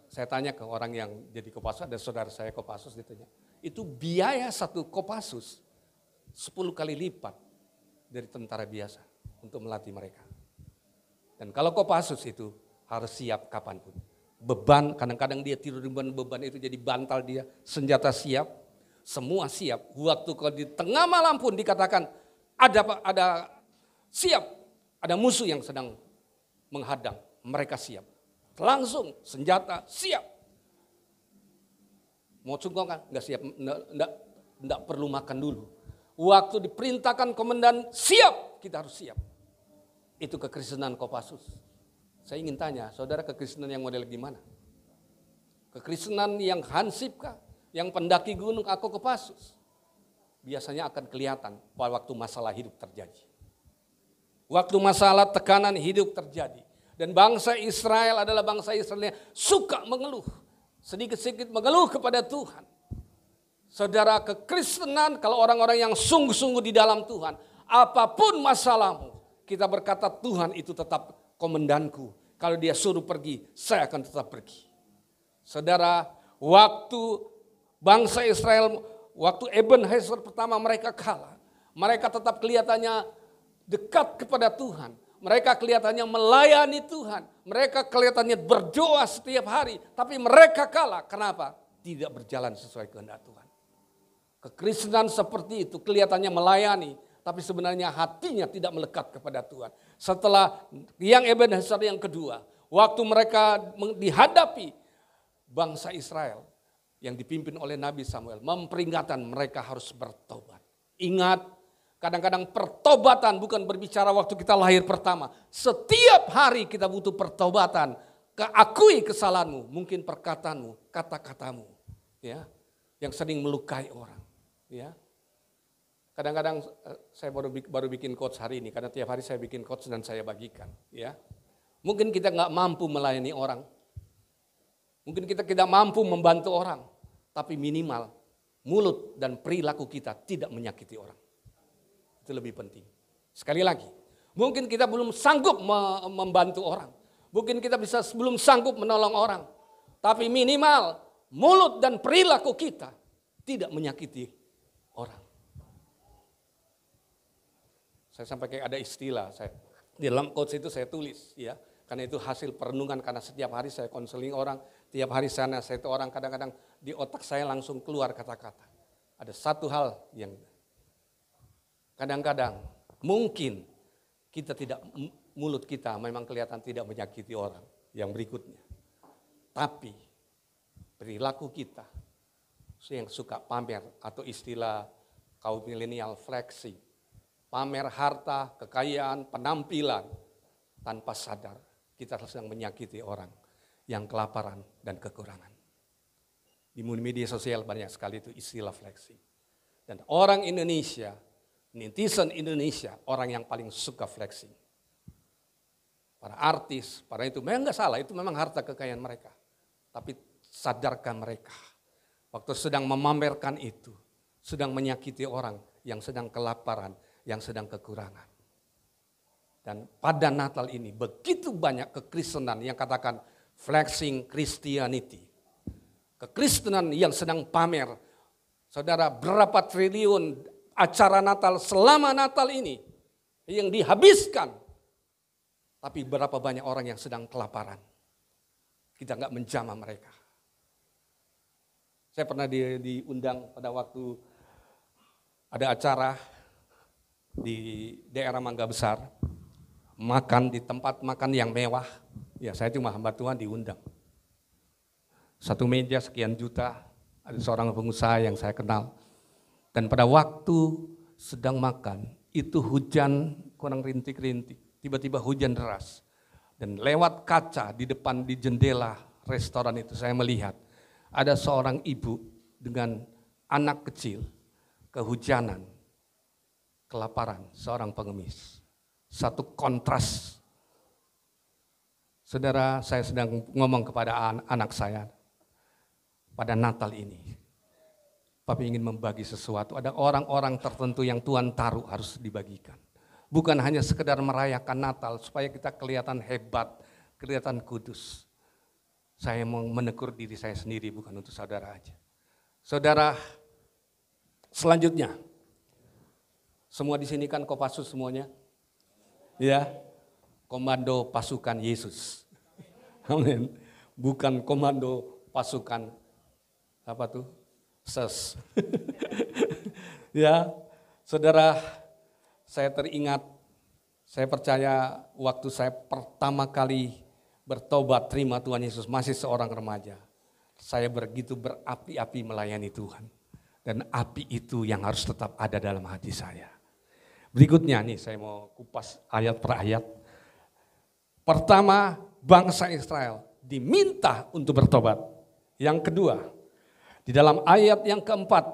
saya tanya ke orang yang jadi Kopassus, ada saudara saya Kopassus ditanya, itu biaya satu Kopassus 10 kali lipat dari tentara biasa untuk melatih mereka. Dan kalau Kopassus itu harus siap kapanpun. Beban, kadang-kadang dia tidur di beban itu jadi bantal dia, senjata siap, semua siap. Waktu kalau di tengah malam pun dikatakan ada siap, ada musuh yang sedang menghadang, mereka siap. Langsung senjata siap. Mau sungguh kan? Enggak siap, enggak perlu makan dulu. Waktu diperintahkan komandan siap, kita harus siap. Itu kekristenan Kopassus. Saya ingin tanya, saudara kekristenan yang model gimana? Kekristenan yang hansip kah? Yang pendaki gunung atau Kopassus? Biasanya akan kelihatan pada waktu masalah hidup terjadi. Waktu masalah tekanan hidup terjadi. Dan bangsa Israel adalah bangsa Israel yang suka mengeluh. Sedikit-sedikit mengeluh kepada Tuhan. Saudara, kekristenan kalau orang-orang yang sungguh-sungguh di dalam Tuhan, apapun masalahmu, kita berkata Tuhan itu tetap komandanku. Kalau dia suruh pergi, saya akan tetap pergi. Saudara, waktu bangsa Israel, waktu Ebenezer pertama mereka kalah, mereka tetap kelihatannya dekat kepada Tuhan. Mereka kelihatannya melayani Tuhan. Mereka kelihatannya berdoa setiap hari. Tapi mereka kalah. Kenapa? Tidak berjalan sesuai kehendak Tuhan. Kekristenan seperti itu kelihatannya melayani. Tapi sebenarnya hatinya tidak melekat kepada Tuhan. Setelah yang Ebenezer yang kedua. Waktu mereka dihadapi bangsa Israel. Yang dipimpin oleh Nabi Samuel. Memperingatkan mereka harus bertobat. Ingat. Kadang-kadang pertobatan bukan berbicara waktu kita lahir pertama. Setiap hari kita butuh pertobatan. Akui kesalahanmu, mungkin perkataanmu, kata-katamu, ya, yang sering melukai orang. Ya. Kadang-kadang saya baru bikin quotes hari ini, karena tiap hari saya bikin quotes dan saya bagikan. Ya. Mungkin kita nggak mampu melayani orang. Mungkin kita tidak mampu membantu orang. Tapi minimal mulut dan perilaku kita tidak menyakiti orang. Itu lebih penting. Sekali lagi, mungkin kita belum sanggup membantu orang. Mungkin kita belum sanggup menolong orang. Tapi minimal mulut dan perilaku kita tidak menyakiti orang. Saya sampai kayak ada istilah, di dalam quotes itu saya tulis, ya, karena itu hasil perenungan, karena setiap hari saya konseling orang, tiap hari saya nasihati orang, kadang-kadang di otak saya langsung keluar kata-kata. Ada satu hal yang kadang-kadang mungkin kita tidak, mulut kita memang kelihatan tidak menyakiti orang yang berikutnya. Tapi perilaku kita yang suka pamer atau istilah kaum milenial flexing. Pamer harta, kekayaan, penampilan tanpa sadar kita sedang menyakiti orang yang kelaparan dan kekurangan. Di media sosial banyak sekali itu istilah flexing. Dan orang Indonesia, netizen Indonesia, orang yang paling suka flexing. Para artis, para itu memang nggak salah, itu memang harta kekayaan mereka. Tapi sadarkan mereka, waktu sedang memamerkan itu, sedang menyakiti orang yang sedang kelaparan, yang sedang kekurangan. Dan pada Natal ini begitu banyak kekristenan yang katakan flexing Christianity. Kekristenan yang sedang pamer. Saudara, berapa triliun acara Natal selama Natal ini yang dihabiskan. Tapi berapa banyak orang yang sedang kelaparan. Kita nggak menjamah mereka. Saya pernah diundang pada waktu ada acara di daerah Mangga Besar. Makan di tempat makan yang mewah. Ya, saya cuma hamba Tuhan diundang. Satu meja sekian juta, ada seorang pengusaha yang saya kenal. Dan pada waktu sedang makan, itu hujan kurang rintik-rintik, tiba-tiba hujan deras. Dan lewat kaca di depan di jendela restoran itu saya melihat ada seorang ibu dengan anak kecil, kehujanan, kelaparan, seorang pengemis. Satu kontras. Saudara, saya sedang ngomong kepada anak saya, pada Natal ini, Papi ingin membagi sesuatu. Ada orang-orang tertentu yang Tuhan taruh harus dibagikan. Bukan hanya sekedar merayakan Natal supaya kita kelihatan hebat, kelihatan kudus. Saya mau menegur diri saya sendiri, bukan untuk saudara aja. Saudara, selanjutnya, semua di sini kan Kopassus semuanya, ya, komando pasukan Yesus. Amin. Bukan komando pasukan apa tuh? SES. Ya, saudara, saya teringat, saya percaya waktu saya pertama kali bertobat terima Tuhan Yesus masih seorang remaja. Saya begitu berapi-api melayani Tuhan. Dan api itu yang harus tetap ada dalam hati saya. Berikutnya nih saya mau kupas ayat per ayat. Pertama, bangsa Israel diminta untuk bertobat. Yang kedua, di dalam ayat yang keempat,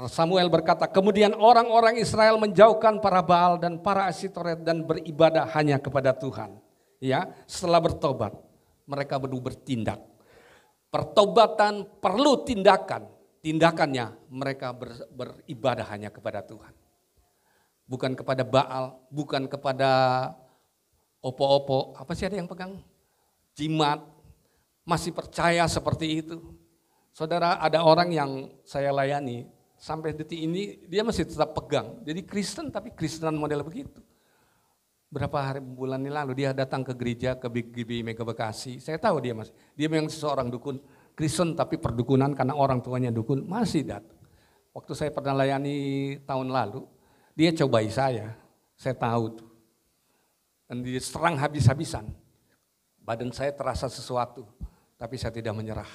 Samuel berkata, kemudian orang-orang Israel menjauhkan para Baal dan para Asitoret dan beribadah hanya kepada Tuhan. Ya, setelah bertobat, mereka bertindak. Pertobatan perlu tindakan. Tindakannya mereka beribadah hanya kepada Tuhan. Bukan kepada Baal, bukan kepada opo-opo, apa sih ada yang pegang? Jimat, masih percaya seperti itu. Saudara, ada orang yang saya layani, sampai detik ini dia masih tetap pegang. Jadi Kristen tapi Kristenan model begitu. Berapa bulan ini lalu dia datang ke gereja, ke BGB Mega Bekasi. Saya tahu dia masih, dia memang seorang dukun Kristen tapi perdukunan karena orang tuanya dukun, masih datang. Waktu saya pernah layani tahun lalu, dia cobai saya tahu tuh. Dan dia serang habis-habisan. Badan saya terasa sesuatu, tapi saya tidak menyerah.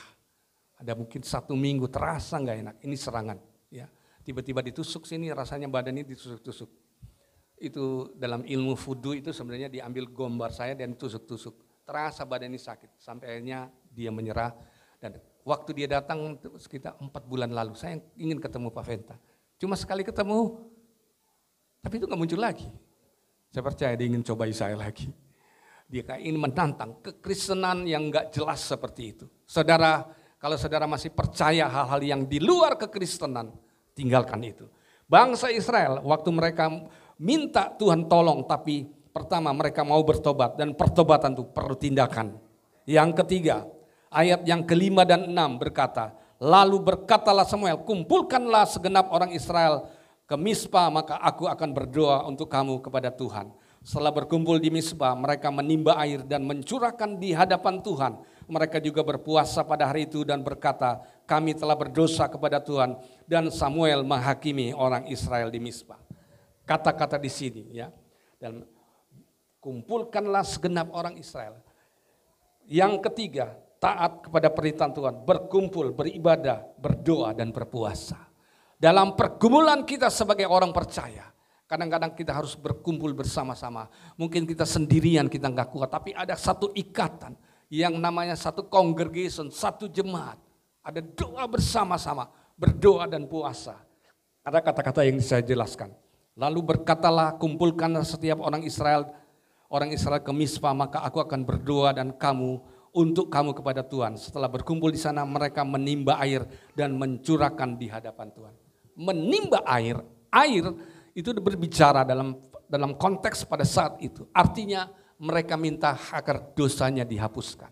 Ada mungkin 1 minggu terasa nggak enak, ini serangan. Ya, tiba-tiba ditusuk sini, rasanya badan ini ditusuk-tusuk. Itu dalam ilmu vudu itu sebenarnya diambil gambar saya dan tusuk-tusuk. Terasa badan ini sakit, sampai akhirnya dia menyerah. Dan waktu dia datang sekitar 4 bulan lalu, saya ingin ketemu Pak Venta. Cuma sekali ketemu, tapi itu nggak muncul lagi. Saya percaya dia ingin cobai saya lagi. Dia kayak ingin menantang kekristenan yang nggak jelas seperti itu. Saudara, kalau saudara masih percaya hal-hal yang di luar kekristenan, tinggalkan itu. Bangsa Israel waktu mereka minta Tuhan tolong, tapi pertama mereka mau bertobat dan pertobatan itu perlu tindakan. Yang ketiga, ayat yang ke-5 dan 6 berkata, lalu berkatalah Samuel, kumpulkanlah segenap orang Israel ke Mispa, maka aku akan berdoa untuk kamu kepada Tuhan. Setelah berkumpul di Mispa, mereka menimba air dan mencurahkan di hadapan Tuhan. Mereka juga berpuasa pada hari itu dan berkata, kami telah berdosa kepada Tuhan. Dan Samuel menghakimi orang Israel di Mispa. Kata-kata di sini ya. Dan kumpulkanlah segenap orang Israel. Yang ketiga, taat kepada perintah Tuhan, berkumpul, beribadah, berdoa dan berpuasa. Dalam pergumulan kita sebagai orang percaya, kadang-kadang kita harus berkumpul bersama-sama. Mungkin kita sendirian, kita nggak kuat, tapi ada satu ikatan yang namanya satu congregation, satu jemaat. Ada doa bersama-sama, berdoa dan puasa. Ada kata-kata yang saya jelaskan. Lalu berkatalah, kumpulkanlah setiap orang Israel ke Mispa, maka aku akan berdoa dan untuk kamu kepada Tuhan. Setelah berkumpul di sana, mereka menimba air dan mencurahkan di hadapan Tuhan. Menimba air itu berbicara dalam konteks pada saat itu. Artinya mereka minta agar dosanya dihapuskan.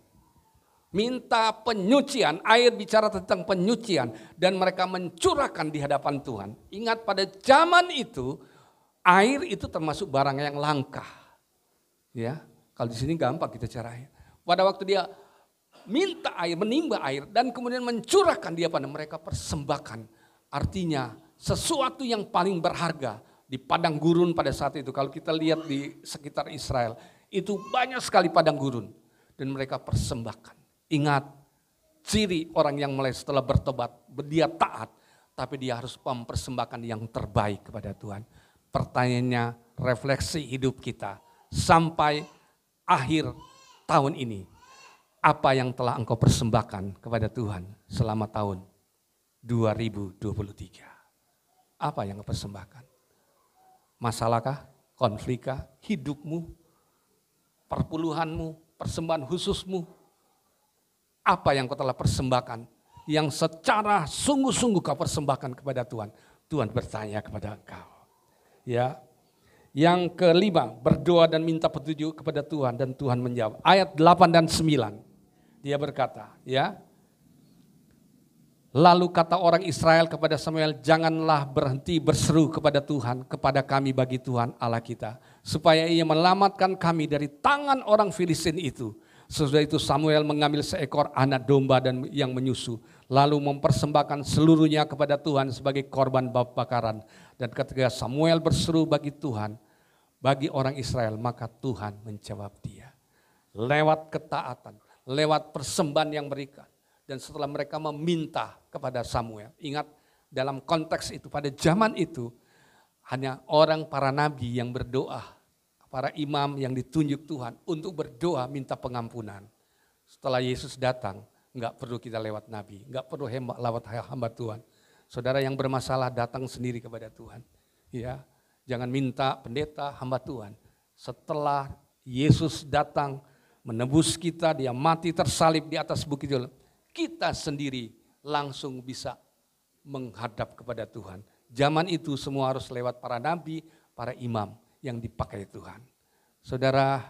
Minta penyucian, air bicara tentang penyucian dan mereka mencurahkan di hadapan Tuhan. Ingat pada zaman itu air itu termasuk barang yang langka. Ya, kalau di sini gampang kita caranya. Pada waktu dia minta air, menimba air dan kemudian mencurahkan dia pada mereka persembahkan. Artinya sesuatu yang paling berharga di padang gurun pada saat itu. Kalau kita lihat di sekitar Israel, itu banyak sekali padang gurun dan mereka persembahkan. Ingat, ciri orang yang mulai setelah bertobat, dia taat, tapi dia harus mempersembahkan yang terbaik kepada Tuhan. Pertanyaannya, refleksi hidup kita sampai akhir tahun ini. Apa yang telah engkau persembahkan kepada Tuhan selama tahun 2023? Apa yang engkau persembahkan? Masalahkah? Konflikkah? Hidupmu? Perpuluhanmu? Persembahan khususmu? Apa yang kau telah persembahkan? Yang secara sungguh-sungguh kau persembahkan kepada Tuhan. Tuhan bertanya kepada engkau. Ya. Yang kelima, berdoa dan minta petunjuk kepada Tuhan dan Tuhan menjawab. Ayat 8 dan 9. Dia berkata, ya. Lalu kata orang Israel kepada Samuel, janganlah berhenti berseru kepada Tuhan, kepada kami bagi Tuhan Allah kita, supaya ia menyelamatkan kami dari tangan orang Filistin itu. Sesudah itu Samuel mengambil seekor anak domba dan yang menyusu, lalu mempersembahkan seluruhnya kepada Tuhan sebagai korban bakaran. Dan ketika Samuel berseru bagi Tuhan, bagi orang Israel, maka Tuhan menjawab dia. Lewat ketaatan, lewat persembahan yang berikan. Dan setelah mereka meminta kepada Samuel, ingat dalam konteks itu pada zaman itu hanya orang para nabi yang berdoa, para imam yang ditunjuk Tuhan untuk berdoa minta pengampunan. Setelah Yesus datang, enggak perlu kita lewat nabi, enggak perlu lewat hamba Tuhan. Saudara yang bermasalah datang sendiri kepada Tuhan. Ya, jangan minta pendeta, hamba Tuhan. Setelah Yesus datang menebus kita, dia mati tersalib di atas bukit itu, kita sendiri langsung bisa menghadap kepada Tuhan. Zaman itu semua harus lewat para nabi, para imam yang dipakai Tuhan. Saudara,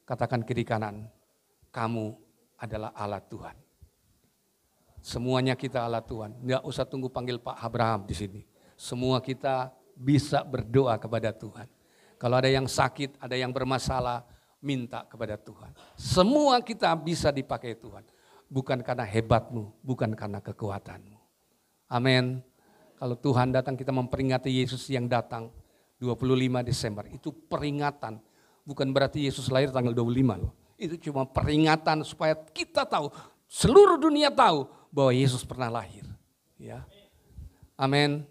katakan kiri kanan, kamu adalah Allah Tuhan. Semuanya kita Allah Tuhan. Enggak usah tunggu panggil Pak Abraham di sini. Semua kita bisa berdoa kepada Tuhan. Kalau ada yang sakit, ada yang bermasalah, minta kepada Tuhan. Semua kita bisa dipakai Tuhan. Bukan karena hebatmu, bukan karena kekuatanmu. Amin. Kalau Tuhan datang, kita memperingati Yesus yang datang 25 Desember. Itu peringatan, bukan berarti Yesus lahir tanggal 25 loh. Itu cuma peringatan supaya kita tahu, seluruh dunia tahu bahwa Yesus pernah lahir. Ya. Amin.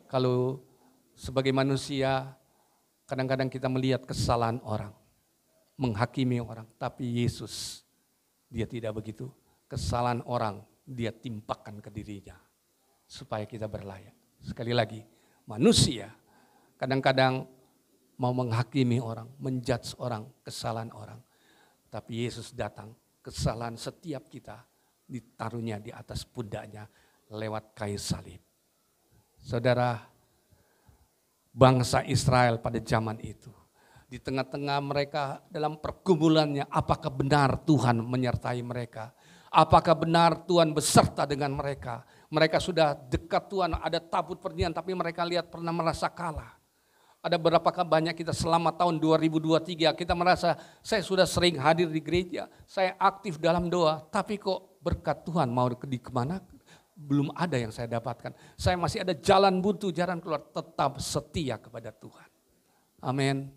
Kalau sebagai manusia, kadang-kadang kita melihat kesalahan orang, menghakimi orang. Tapi Yesus, dia tidak begitu. Kesalahan orang dia timpakan ke dirinya supaya kita berlayak. Sekali lagi, manusia kadang-kadang mau menghakimi orang, menjudge orang, kesalahan orang. Tapi Yesus datang, kesalahan setiap kita ditaruhnya di atas pundaknya lewat kayu salib. Saudara, bangsa Israel pada zaman itu, di tengah-tengah mereka dalam pergumulannya, apakah benar Tuhan menyertai mereka? Apakah benar Tuhan beserta dengan mereka? Mereka sudah dekat Tuhan, ada tabut perjanjian, tapi mereka lihat pernah merasa kalah. Ada berapakah banyak kita selama tahun 2023, kita merasa saya sudah sering hadir di gereja, saya aktif dalam doa, tapi kok berkat Tuhan mau di kemana? Belum ada yang saya dapatkan. Saya masih ada jalan buntu, jalan keluar, tetap setia kepada Tuhan. Amin.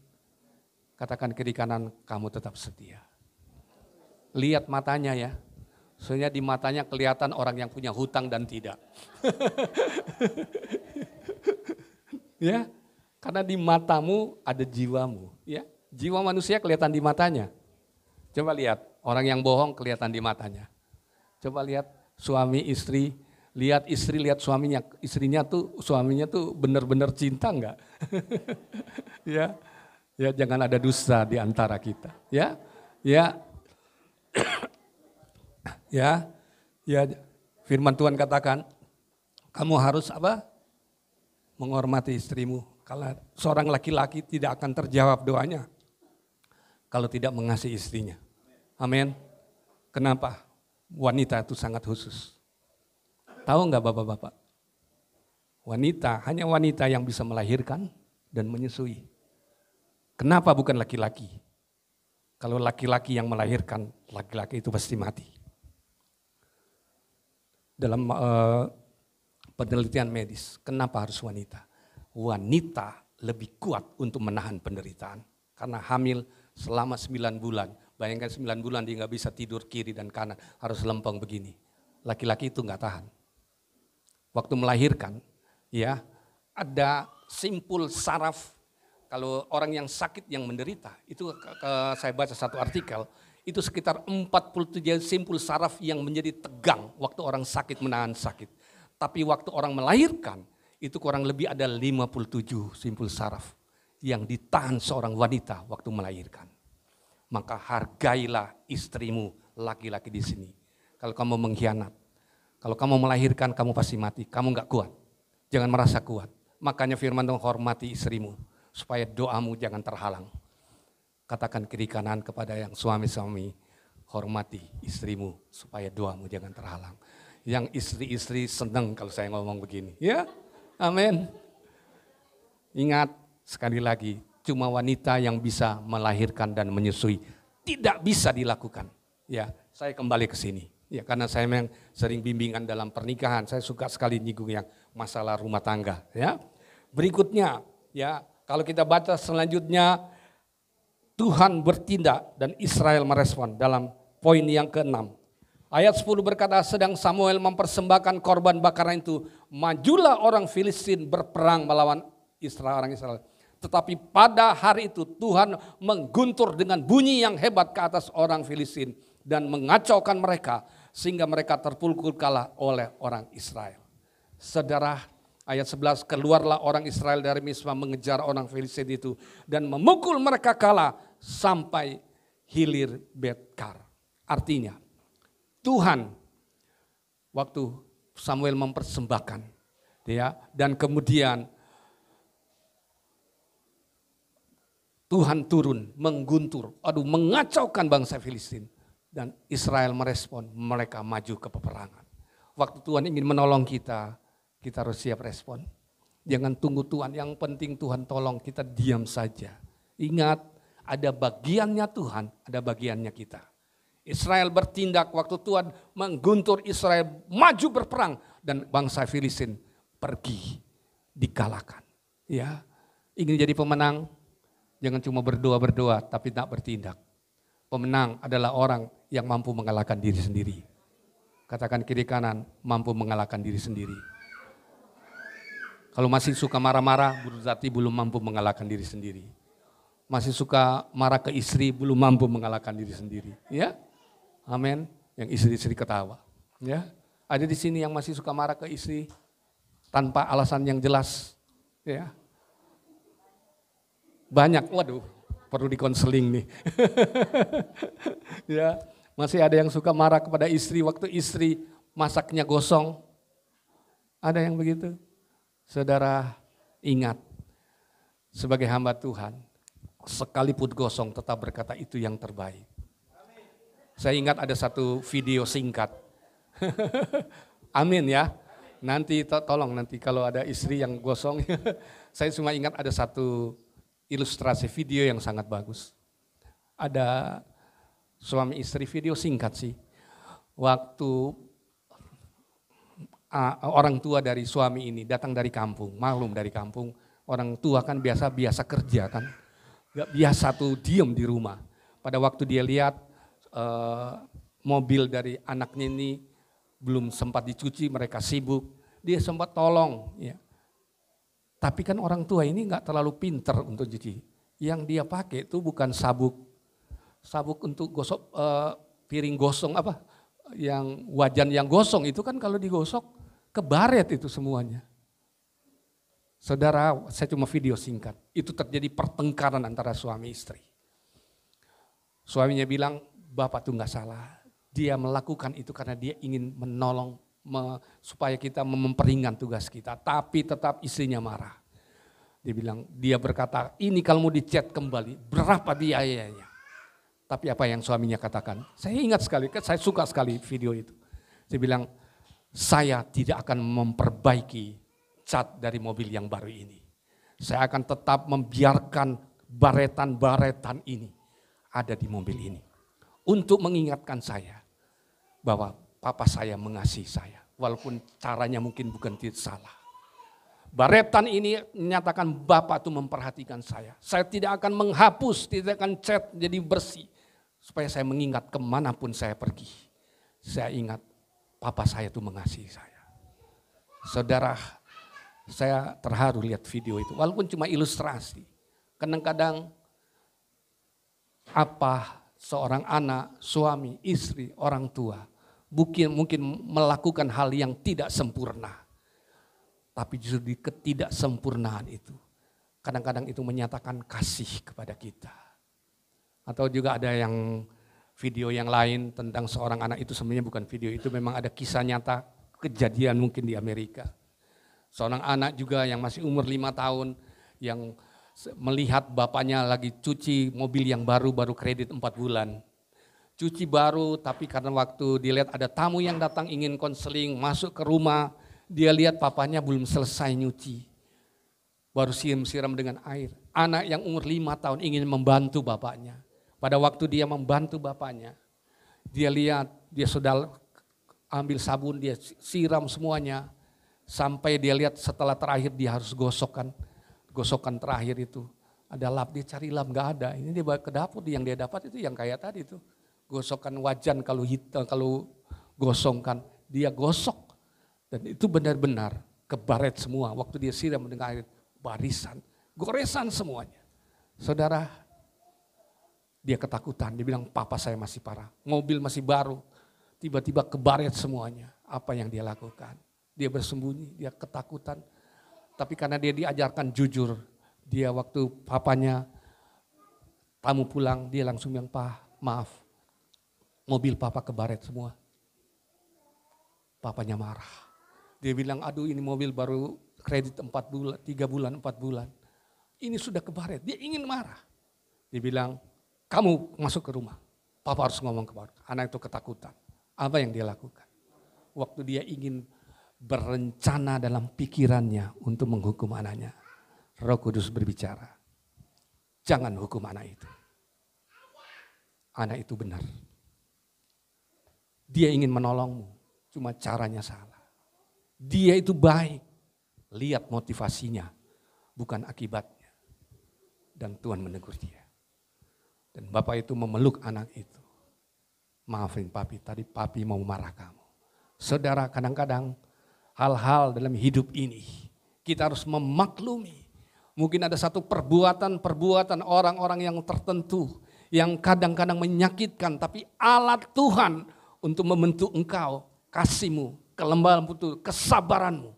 Katakan kiri kanan, kamu tetap setia. Lihat matanya ya. Soalnya di matanya kelihatan orang yang punya hutang dan tidak. Ya, karena di matamu ada jiwamu. Ya, jiwa manusia kelihatan di matanya. Coba lihat, orang yang bohong kelihatan di matanya. Coba lihat suami istri, lihat istri, lihat suaminya. Suaminya tuh benar-benar cinta enggak? Ya, ya jangan ada dusta di antara kita. Ya, ya. Ya, firman Tuhan katakan, kamu harus apa? Menghormati istrimu. Kalau seorang laki-laki tidak akan terjawab doanya kalau tidak mengasihi istrinya. Amin. Kenapa? Wanita itu sangat khusus. Tahu enggak bapak-bapak? Wanita, hanya wanita yang bisa melahirkan dan menyusui. Kenapa bukan laki-laki? Kalau laki-laki yang melahirkan, laki-laki itu pasti mati. Dalam penelitian medis, kenapa harus wanita? Wanita lebih kuat untuk menahan penderitaan. Karena hamil selama 9 bulan. Bayangkan 9 bulan dia nggak bisa tidur kiri dan kanan, harus lempeng begini. laki-laki itu nggak tahan. Waktu melahirkan, ya ada simpul saraf. Kalau orang yang sakit yang menderita, itu saya baca satu artikel, itu sekitar 47 simpul saraf yang menjadi tegang waktu orang sakit menahan sakit. Tapi waktu orang melahirkan, itu kurang lebih ada 57 simpul saraf yang ditahan seorang wanita waktu melahirkan. Maka hargailah istrimu, laki-laki di sini. Kalau kamu mengkhianat, kalau kamu melahirkan, kamu pasti mati. Kamu nggak kuat, jangan merasa kuat. Makanya firman Tuhan, hormati istrimu, supaya doamu jangan terhalang. Katakan kiri kanan kepada yang suami-suami, hormati istrimu, supaya doamu jangan terhalang. Yang istri-istri senang kalau saya ngomong begini, ya, amin. Ingat sekali lagi, cuma wanita yang bisa melahirkan dan menyusui, tidak bisa dilakukan. Ya, saya kembali ke sini. Ya, karena saya memang sering bimbingan dalam pernikahan, saya suka sekali nyinggung yang masalah rumah tangga. Ya, berikutnya, ya, kalau kita baca selanjutnya, Tuhan bertindak dan Israel merespon dalam poin yang ke-6. Ayat 10 berkata, sedang Samuel mempersembahkan korban bakaran itu, majulah orang Filistin berperang melawan orang Israel. Tetapi pada hari itu Tuhan mengguntur dengan bunyi yang hebat ke atas orang Filistin dan mengacaukan mereka sehingga mereka terpukul kalah oleh orang Israel. Saudara, ayat 11, keluarlah orang Israel dari Mispa mengejar orang Filistin itu dan memukul mereka kalah sampai hilir Betkar. Artinya, Tuhan waktu Samuel mempersembahkan, ya, dan kemudian Tuhan turun mengguntur, mengacaukan bangsa Filistin. Dan Israel merespon, mereka maju ke peperangan. Waktu Tuhan ingin menolong kita, kita harus siap respon. Jangan tunggu Tuhan, yang penting Tuhan tolong, kita diam saja. Ingat, ada bagiannya Tuhan, ada bagiannya kita. Israel bertindak waktu Tuhan mengguntur Israel maju berperang dan bangsa Filistin pergi dikalahkan. Ya, ingin jadi pemenang, jangan cuma berdoa-berdoa tapi tak bertindak. Pemenang adalah orang yang mampu mengalahkan diri sendiri. Katakan kiri kanan, mampu mengalahkan diri sendiri. Kalau masih suka marah-marah, berarti belum mampu mengalahkan diri sendiri. Masih suka marah ke istri, belum mampu mengalahkan diri sendiri. Ya, amin. Yang istri-istri ketawa. Ya, ada di sini yang masih suka marah ke istri tanpa alasan yang jelas. Ya, banyak. Waduh, perlu dikonseling nih. Ya, masih ada yang suka marah kepada istri waktu istri masaknya gosong. Ada yang begitu. Saudara, ingat, sebagai hamba Tuhan, sekalipun gosong tetap berkata itu yang terbaik. Saya ingat ada satu video singkat. Amin ya. Nanti tolong nanti kalau ada istri yang gosong, saya cuma ingat ada satu ilustrasi video yang sangat bagus. Ada suami istri, video singkat sih. Waktu orang tua dari suami ini datang dari kampung, maklum dari kampung, orang tua kan biasa kerja kan, gak biasa tuh diem di rumah. Pada waktu dia lihat mobil dari anaknya ini belum sempat dicuci, mereka sibuk, dia sempat tolong. Ya. Tapi kan orang tua ini gak terlalu pinter untuk cuci. Yang dia pakai itu bukan sabuk untuk gosok piring gosong apa, yang wajan yang gosong itu kan kalau digosok kebaret itu semuanya. Saudara, saya cuma video singkat. Itu terjadi pertengkaran antara suami istri. Suaminya bilang, Bapak tuh gak salah. Dia melakukan itu karena dia ingin menolong supaya kita memperingan tugas kita. Tapi tetap istrinya marah. Dia berkata, ini kalau mau dicet kembali, berapa biayanya? Tapi apa yang suaminya katakan? Saya ingat sekali, saya suka sekali video itu. Dia bilang, saya tidak akan memperbaiki cat dari mobil yang baru ini. Saya akan tetap membiarkan baretan-baretan ini ada di mobil ini. Untuk mengingatkan saya bahwa papa saya mengasihi saya. Walaupun caranya mungkin bukan salah. Baretan ini menyatakan Bapak itu memperhatikan saya. Saya tidak akan menghapus, tidak akan cat jadi bersih. Supaya saya mengingat kemanapun saya pergi. Saya ingat Papa saya tuh mengasihi saya. Saudara, saya terharu lihat video itu. Walaupun cuma ilustrasi. Kadang-kadang apa seorang anak, suami, istri, orang tua mungkin melakukan hal yang tidak sempurna. Tapi justru di ketidaksempurnaan itu, kadang-kadang itu menyatakan kasih kepada kita. Atau juga ada yang video yang lain tentang seorang anak, itu sebenarnya bukan video, itu memang ada kisah nyata kejadian mungkin di Amerika. Seorang anak juga yang masih umur 5 tahun yang melihat bapaknya lagi cuci mobil yang baru kredit 4 bulan. Cuci baru, tapi karena waktu dilihat ada tamu yang datang ingin konseling, masuk ke rumah, dia lihat papanya belum selesai nyuci. Baru siram dengan air. Anak yang umur 5 tahun ingin membantu bapaknya. Pada waktu dia membantu bapaknya, dia lihat, dia sudah ambil sabun, dia siram semuanya. Sampai dia lihat setelah terakhir dia harus gosokan terakhir itu. Ada lap, dia cari lap, gak ada. Ini dia bawa ke dapur, yang dia dapat itu yang kayak tadi itu. Gosokan wajan kalau hitam, kalau gosongkan, dia gosok. Dan itu benar-benar kebaret semua. Waktu dia siram dengan air, barisan, goresan semuanya. Saudara, dia ketakutan, dia bilang papa saya masih parah. Mobil masih baru, tiba-tiba kebaret semuanya. Apa yang dia lakukan? Dia bersembunyi, dia ketakutan. Tapi karena dia diajarkan jujur, dia waktu papanya tamu pulang, dia langsung bilang, "Pak, maaf, mobil papa kebaret semua." Papanya marah. Dia bilang, "Aduh, ini mobil baru kredit 4 bulan, 3 bulan, 4 bulan. Ini sudah kebaret." Dia ingin marah. Dia bilang, "Kamu masuk ke rumah. Papa harus ngomong ke papa." Anak itu ketakutan. Apa yang dia lakukan? Waktu dia ingin berencana dalam pikirannya untuk menghukum anaknya, Roh Kudus berbicara, "Jangan hukum anak itu. Anak itu benar. Dia ingin menolongmu, cuma caranya salah. Dia itu baik. Lihat motivasinya, bukan akibatnya." Dan Tuhan menegur dia. Dan bapak itu memeluk anak itu. "Maafin papi, tadi papi mau marah kamu." Saudara, kadang-kadang hal-hal dalam hidup ini kita harus memaklumi. Mungkin ada satu perbuatan orang-orang yang tertentu yang kadang-kadang menyakitkan, tapi alat Tuhan untuk membentuk engkau, kasihmu, kelembapan putu, kesabaranmu.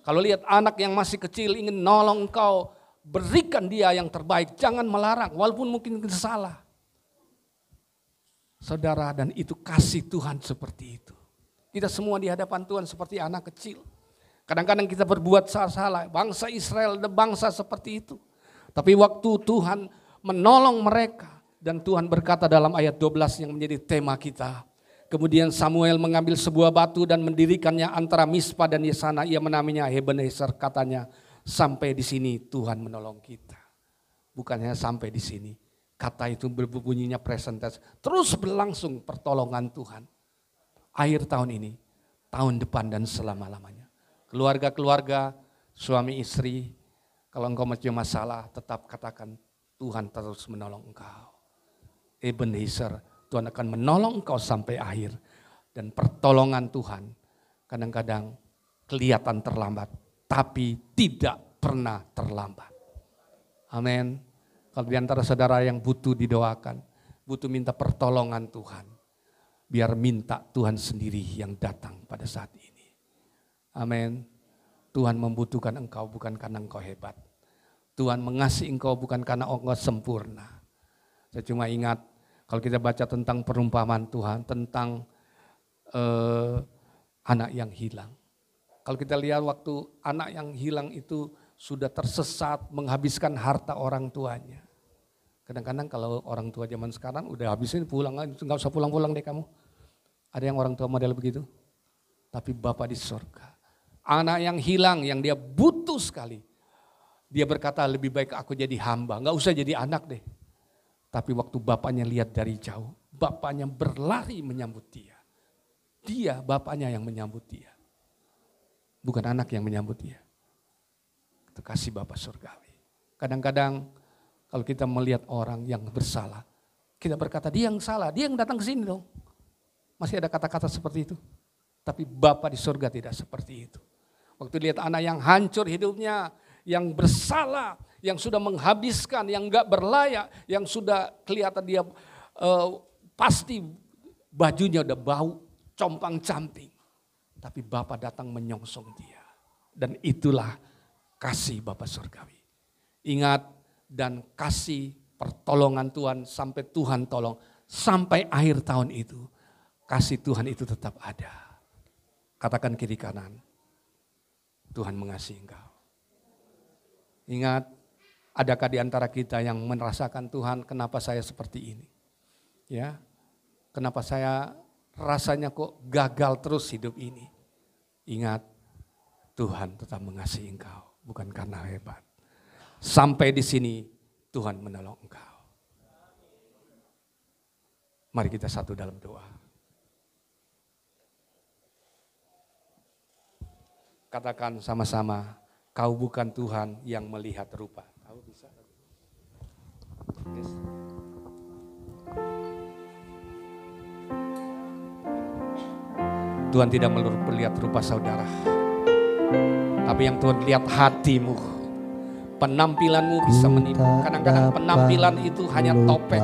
Kalau lihat anak yang masih kecil ingin nolong engkau, berikan dia yang terbaik, jangan melarang walaupun mungkin salah. Saudara, dan itu kasih Tuhan seperti itu. Kita semua di hadapan Tuhan seperti anak kecil. Kadang-kadang kita berbuat salah, bangsa Israel ada bangsa seperti itu. Tapi waktu Tuhan menolong mereka, dan Tuhan berkata dalam ayat 12 yang menjadi tema kita. Kemudian Samuel mengambil sebuah batu dan mendirikannya antara Mispa dan Yesana. Ia menamainya Ebenezer, katanya, "Sampai di sini Tuhan menolong kita." Bukannya sampai di sini. Kata itu berbunyinya presentasi. Terus berlangsung pertolongan Tuhan. Akhir tahun ini, tahun depan dan selama-lamanya. Keluarga-keluarga, suami istri, kalau engkau punya masalah, tetap katakan, Tuhan terus menolong engkau. Ebenezer, Tuhan akan menolong engkau sampai akhir. Dan pertolongan Tuhan kadang-kadang kelihatan terlambat, tapi tidak pernah terlambat. Amin. Kalau di antara saudara yang butuh didoakan, butuh minta pertolongan Tuhan, biar minta Tuhan sendiri yang datang pada saat ini. Amin. Tuhan membutuhkan engkau bukan karena engkau hebat. Tuhan mengasihi engkau bukan karena engkau sempurna. Saya cuma ingat kalau kita baca tentang perumpamaan Tuhan, tentang anak yang hilang. Kalau kita lihat waktu anak yang hilang itu sudah tersesat menghabiskan harta orang tuanya. Kadang-kadang kalau orang tua zaman sekarang udah habisin pulang, nggak usah pulang-pulang deh kamu. Ada yang orang tua model begitu. Tapi Bapa di sorga, anak yang hilang yang dia butuh sekali. Dia berkata lebih baik aku jadi hamba, nggak usah jadi anak deh. Tapi waktu bapaknya lihat dari jauh, bapaknya berlari menyambut dia. Dia bapaknya yang menyambut dia. Bukan anak yang menyambut dia. Itu kasih Bapa surgawi. Kadang-kadang kalau kita melihat orang yang bersalah, kita berkata dia yang salah, dia yang datang ke sini dong. Masih ada kata-kata seperti itu. Tapi Bapa di surga tidak seperti itu. Waktu lihat anak yang hancur hidupnya, yang bersalah, yang sudah menghabiskan, yang gak berlayak, yang sudah kelihatan dia pasti bajunya udah bau, compang-camping. Tapi Bapa datang menyongsong dia. Dan itulah kasih Bapa surgawi. Ingat dan kasih pertolongan Tuhan sampai Tuhan tolong. Sampai akhir tahun itu, kasih Tuhan itu tetap ada. Katakan kiri kanan, Tuhan mengasihi engkau. Ingat, adakah di antara kita yang merasakan Tuhan, kenapa saya seperti ini? Ya, kenapa saya rasanya kok gagal terus hidup ini? Ingat, Tuhan tetap mengasihi engkau, bukan karena hebat. Sampai di sini Tuhan menolong engkau. Mari kita satu dalam doa. Katakan sama-sama, kau bukan Tuhan yang melihat rupa. Kau bisa? Yes. Tuhan tidak melihat rupa saudara. Tapi yang Tuhan lihat hatimu. Penampilanmu bisa menipu. Kadang-kadang penampilan itu hanya topeng.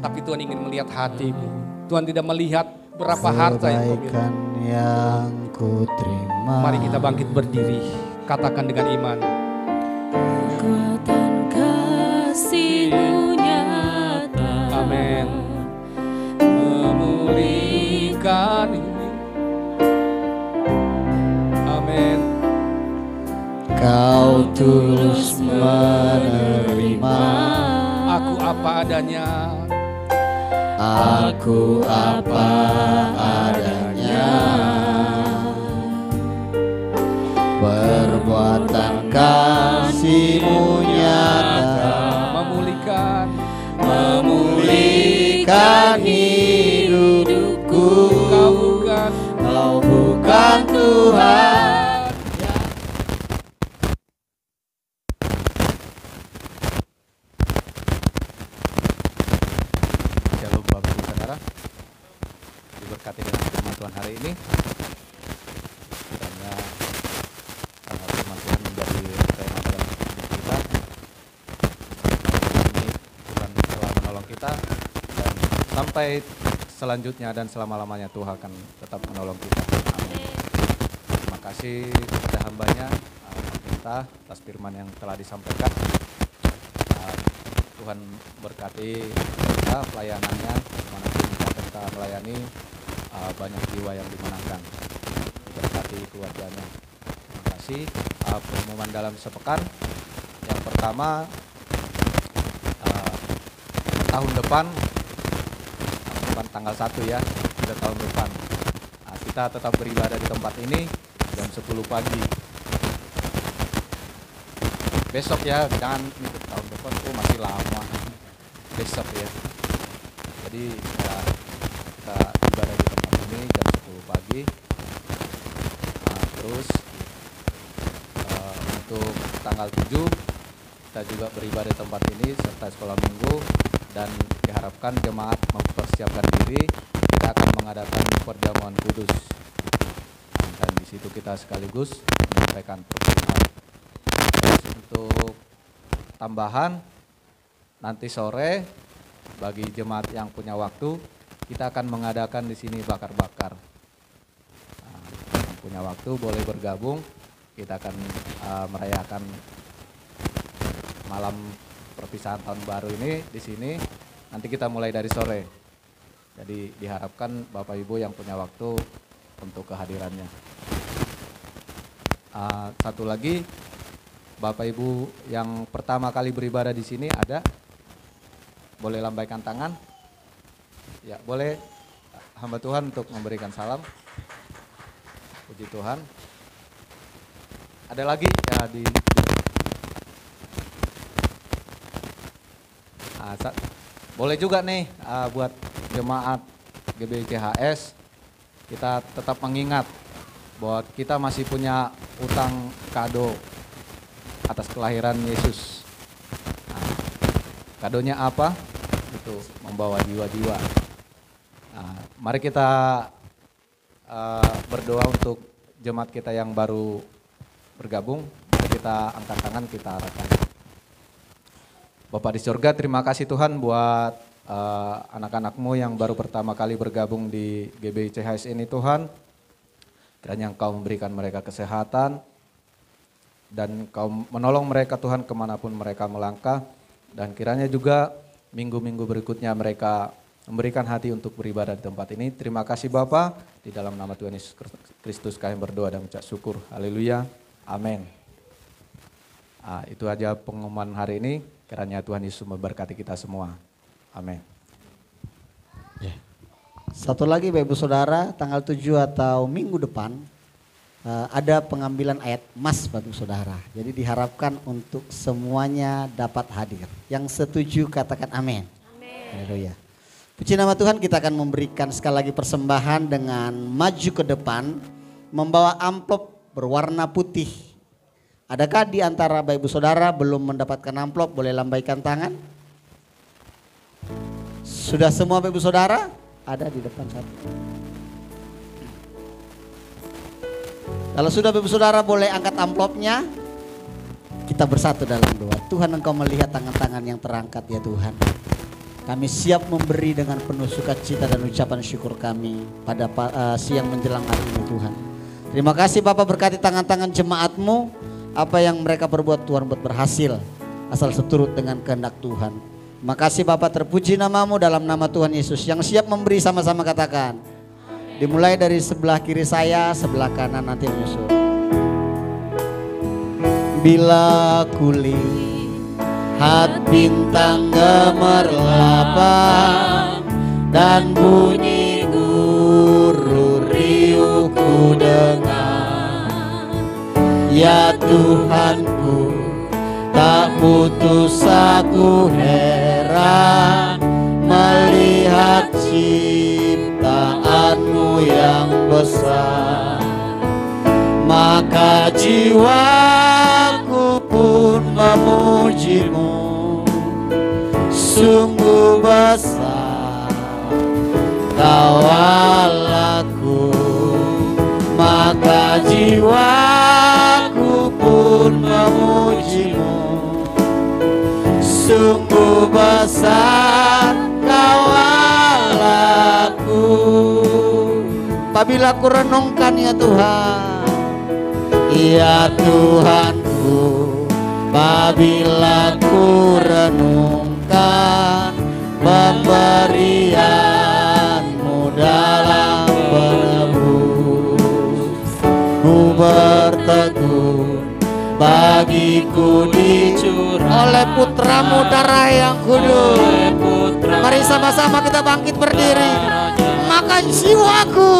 Tapi Tuhan ingin melihat hatimu. Tuhan tidak melihat berapa harta yang kau terima. Mari kita bangkit berdiri. Katakan dengan iman. Kekuatan kasih-Mu nyata. Amin. Memulihkan ini. Amin. Kau tulus menerima. Aku apa adanya. Aku apa adanya. Perbuatan kasih-Mu nyata, memulihkan hidupku. Kau bukan Tuhan. Shalom Bapak Ibu Saudara, diberkati dengan firman Tuhan hari ini. Kiranya firman Tuhan menjadi tema dalam hidup kita. Ini Tuhan telah menolong kita dan sampai selanjutnya dan selama-lamanya Tuhan akan tetap menolong kita. Amin. Terima kasih kepada hambanya, kita atas firman yang telah disampaikan. Tuhan berkati kita pelayanannya, dimanapun kita melayani, banyak jiwa yang dimenangkan. Berkati keluarganya. Terima kasih. Pengumuman dalam sepekan. Yang pertama, tahun depan tanggal 1 ya, sudah tahun depan. Kita tetap beribadah di tempat ini jam 10 pagi. Besok ya, jangan tahun depan masih lama. Besok ya. Jadi kita ibadah di tempat ini jam 10 pagi. Terus untuk tanggal 7 kita juga beribadah di tempat ini serta sekolah minggu, dan diharapkan jemaat mempersiapkan diri. Kita akan mengadakan perjamuan kudus. Dan di situ kita sekaligus menyampaikan persembahan. Untuk tambahan, nanti sore bagi jemaat yang punya waktu, kita akan mengadakan di sini bakar-bakar. Yang punya waktu boleh bergabung. Kita akan merayakan malam perpisahan tahun baru ini di sini. Nanti kita mulai dari sore. Jadi diharapkan Bapak Ibu yang punya waktu untuk kehadirannya. Satu lagi, Bapak Ibu yang pertama kali beribadah di sini ada? Boleh lambaikan tangan? Ya, boleh hamba Tuhan untuk memberikan salam. Puji Tuhan. Ada lagi ya boleh juga nih buat jemaat GBICHS, kita tetap mengingat bahwa kita masih punya utang kado atas kelahiran Yesus. Kadonya apa? Itu membawa jiwa-jiwa. Mari kita berdoa untuk jemaat kita yang baru bergabung. Mari kita angkat tangan, kita arahkan. Bapak di surga, terima kasih Tuhan buat anak-anak-Mu yang baru pertama kali bergabung di GBI CHS ini Tuhan. Kiranya Engkau memberikan mereka kesehatan dan Engkau menolong mereka Tuhan kemanapun mereka melangkah. Dan kiranya juga minggu-minggu berikutnya mereka memberikan hati untuk beribadah di tempat ini. Terima kasih Bapa, di dalam nama Tuhan Yesus Kristus kami berdoa dan mengucap syukur. Haleluya, amin. Itu aja pengumuman hari ini. Kiranya Tuhan Yesus memberkati kita semua. Amin. Satu lagi Bapak Ibu Saudara, tanggal 7 atau minggu depan ada pengambilan ayat emas Bapak Ibu Saudara. Jadi diharapkan untuk semuanya dapat hadir. Yang setuju katakan amin. Haleluya. Puji nama Tuhan, kita akan memberikan sekali lagi persembahan dengan maju ke depan membawa amplop berwarna putih. Adakah di antara Bapak Ibu Saudara belum mendapatkan amplop? Boleh lambaikan tangan. Sudah semua Bapak Ibu Saudara? Ada di depan satu. Kalau sudah Bapak Ibu Saudara boleh angkat amplopnya. Kita bersatu dalam doa. Tuhan, Engkau melihat tangan-tangan yang terangkat ya Tuhan. Kami siap memberi dengan penuh sukacita dan ucapan syukur kami pada siang menjelang hari ini Tuhan. Terima kasih Bapak, berkati tangan-tangan jemaat-Mu. Apa yang mereka perbuat Tuhan buat berhasil. Asal seturut dengan kehendak Tuhan. Terima kasih Bapak, terpuji namamu dalam nama Tuhan Yesus. Yang siap memberi sama-sama katakan. Dimulai dari sebelah kiri saya, sebelah kanan nanti menyusul. Bila kulihat bintang gemerlapan dan bunyi guru riuhku dengar, ya Tuhanku, tak putus aku heran melihat ciptaanmu yang besar. Maka jiwaku pun memujimu, sungguh besar Kau Allahku. Maka jiwaku pun memujimu, sungguh besar Kau Allahku. Apabila ku renungkan ya Tuhan, ya Tuhanku, apabila ku renungkan pemberian-Mu dalam penebus, ku berteguh bagiku dicurah oleh putra-Mu darah yang kudus. Mari sama-sama kita bangkit berdiri. Maka jiwaku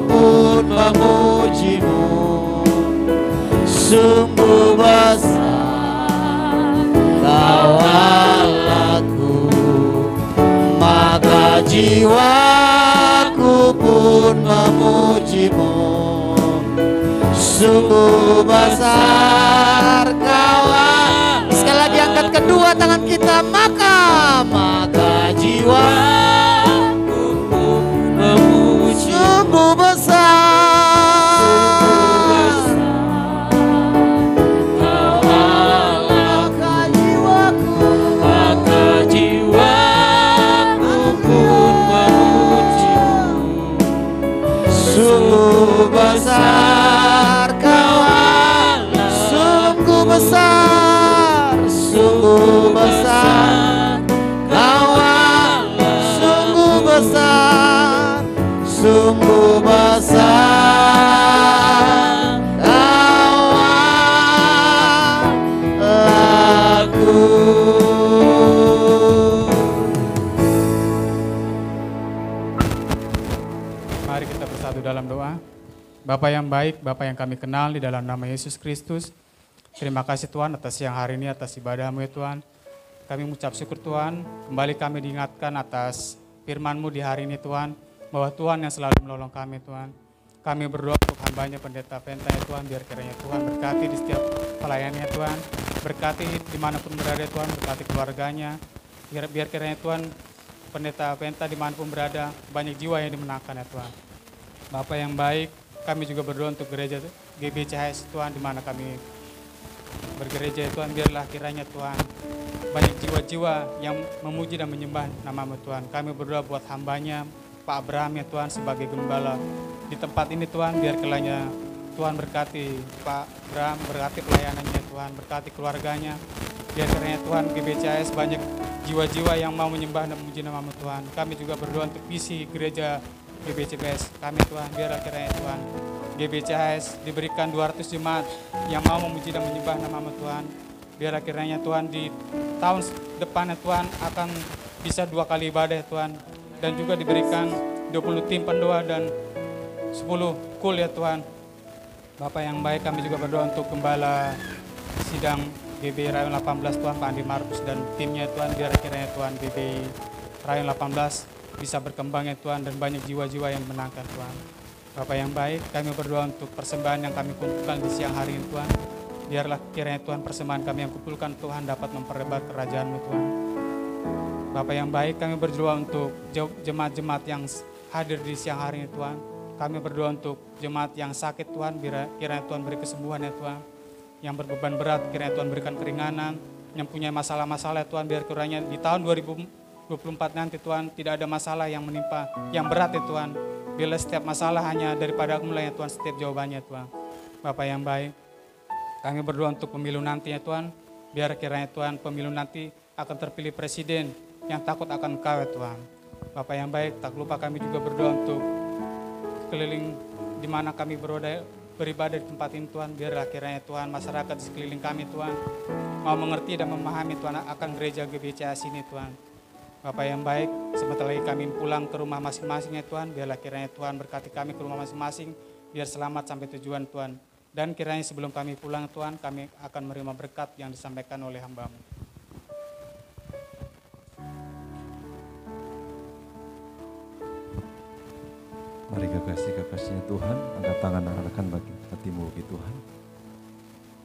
pun memujimu, sungguh besar Kau Allahku. Maka jiwaku pun memujimu, sungguh besar Kau Allah. Sekali lagi angkat kedua tangan kita. Maka jiwaku pun memuji, sungguh besar Kau Allah. Maka jiwaku pun memujimu, sungguh besar Kau Allah. Sungguh besar, sungguh besar Kau Allah. Sungguh besar, sungguh besar Kau Allahku. Mari kita bersatu dalam doa. Bapa yang baik, Bapa yang kami kenal di dalam nama Yesus Kristus. Terima kasih Tuhan atas siang hari ini, atas ibadah-Mu ya Tuhan. Kami mengucap syukur Tuhan, kembali kami diingatkan atas firman-Mu di hari ini Tuhan, bahwa Tuhan yang selalu menolong kami Tuhan. Kami berdoa untuk hamba-Nya Pendeta Penta ya Tuhan, biar kiranya Tuhan berkati di setiap pelayanannya Tuhan, berkati dimanapun berada Tuhan, berkati keluarganya, Biar kiranya Tuhan pendeta-pendeta dimanapun berada, banyak jiwa yang dimenangkan ya Tuhan. Bapak yang baik, kami juga berdoa untuk gereja GBCHS Tuhan, di mana kami bergereja Tuhan, biarlah kiranya Tuhan banyak jiwa-jiwa yang memuji dan menyembah nama-Mu Tuhan. Kami berdoa buat hambanya Pak Abraham ya Tuhan sebagai gembala di tempat ini Tuhan, biar kiranya Tuhan berkati Pak Abraham, berkati pelayanannya Tuhan, berkati keluarganya. Biar kiranya Tuhan GBCHS banyak jiwa-jiwa yang mau menyembah dan memuji nama-Mu Tuhan. Kami juga berdoa untuk visi gereja GBCPS kami Tuhan, biarlah kiranya Tuhan GBCHS diberikan 200 jemaat yang mau memuji dan menyembah nama-Mu Tuhan. Biarlah kiranya Tuhan di tahun depan ya Tuhan akan bisa 2 kali ibadah ya Tuhan. Dan juga diberikan 20 tim pendoa dan 10 kul ya Tuhan. Bapak yang baik, kami juga berdoa untuk gembala sidang GB Rayon 18 Tuhan, Pak Andi Markus dan timnya Tuhan. Biar kiranya Tuhan GB Rayon 18 bisa berkembang ya Tuhan, dan banyak jiwa-jiwa yang menangkan Tuhan. Bapak yang baik, kami berdoa untuk persembahan yang kami kumpulkan di siang hari ini Tuhan. Biarlah kiranya Tuhan persembahan kami yang kumpulkan Tuhan dapat memperlebar kerajaan-Mu Tuhan. Bapak yang baik, kami berdoa untuk jemaat-jemaat yang hadir di siang hari ini Tuhan. Kami berdoa untuk jemaat yang sakit Tuhan, kiranya Tuhan beri kesembuhan ya Tuhan. Yang berbeban berat, kiranya Tuhan berikan keringanan. Yang punya masalah-masalah ya Tuhan, biar kiranya di tahun 2024 nanti Tuhan tidak ada masalah yang menimpa, yang berat ya Tuhan. Bila setiap masalah hanya daripada aku mulai ya Tuhan, setiap jawabannya Tuhan. Bapak yang baik, kami berdoa untuk pemilu nanti ya Tuhan. Biar kiranya Tuhan pemilu nanti akan terpilih presiden yang takut akan Engkau ya Tuhan. Bapak yang baik, tak lupa kami juga berdoa untuk keliling di mana kami beribadah di tempat ini Tuhan. Biarlah kiranya Tuhan masyarakat di sekeliling kami Tuhan mau mengerti dan memahami Tuhan akan gereja GBCHS ini Tuhan. Bapak yang baik, sebentar lagi kami pulang ke rumah masing-masing ya Tuhan. Biarlah kiranya Tuhan berkati kami ke rumah masing-masing, biar selamat sampai tujuan Tuhan. Dan kiranya sebelum kami pulang Tuhan, kami akan menerima berkat yang disampaikan oleh hamba-Mu. Mari kekasih-kekasihnya Tuhan, angkat tangan arahkan bagi hatimu bagi Tuhan.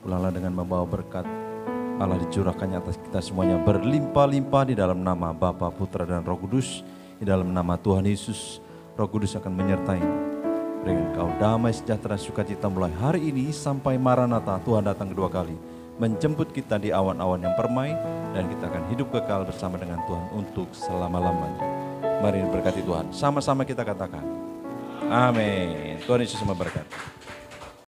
Pulanglah dengan membawa berkat Allah dicurahkannya atas kita semuanya berlimpah-limpah di dalam nama Bapa, Putra dan Roh Kudus. Di dalam nama Tuhan Yesus, Roh Kudus akan menyertai. Berikan kau damai, sejahtera, sukacita mulai hari ini sampai Maranatha, Tuhan datang kedua kali. Menjemput kita di awan-awan yang permai, dan kita akan hidup kekal bersama dengan Tuhan untuk selama-lamanya. Mari berkati Tuhan, sama-sama kita katakan. Amin. Tuhan Yesus memberkati.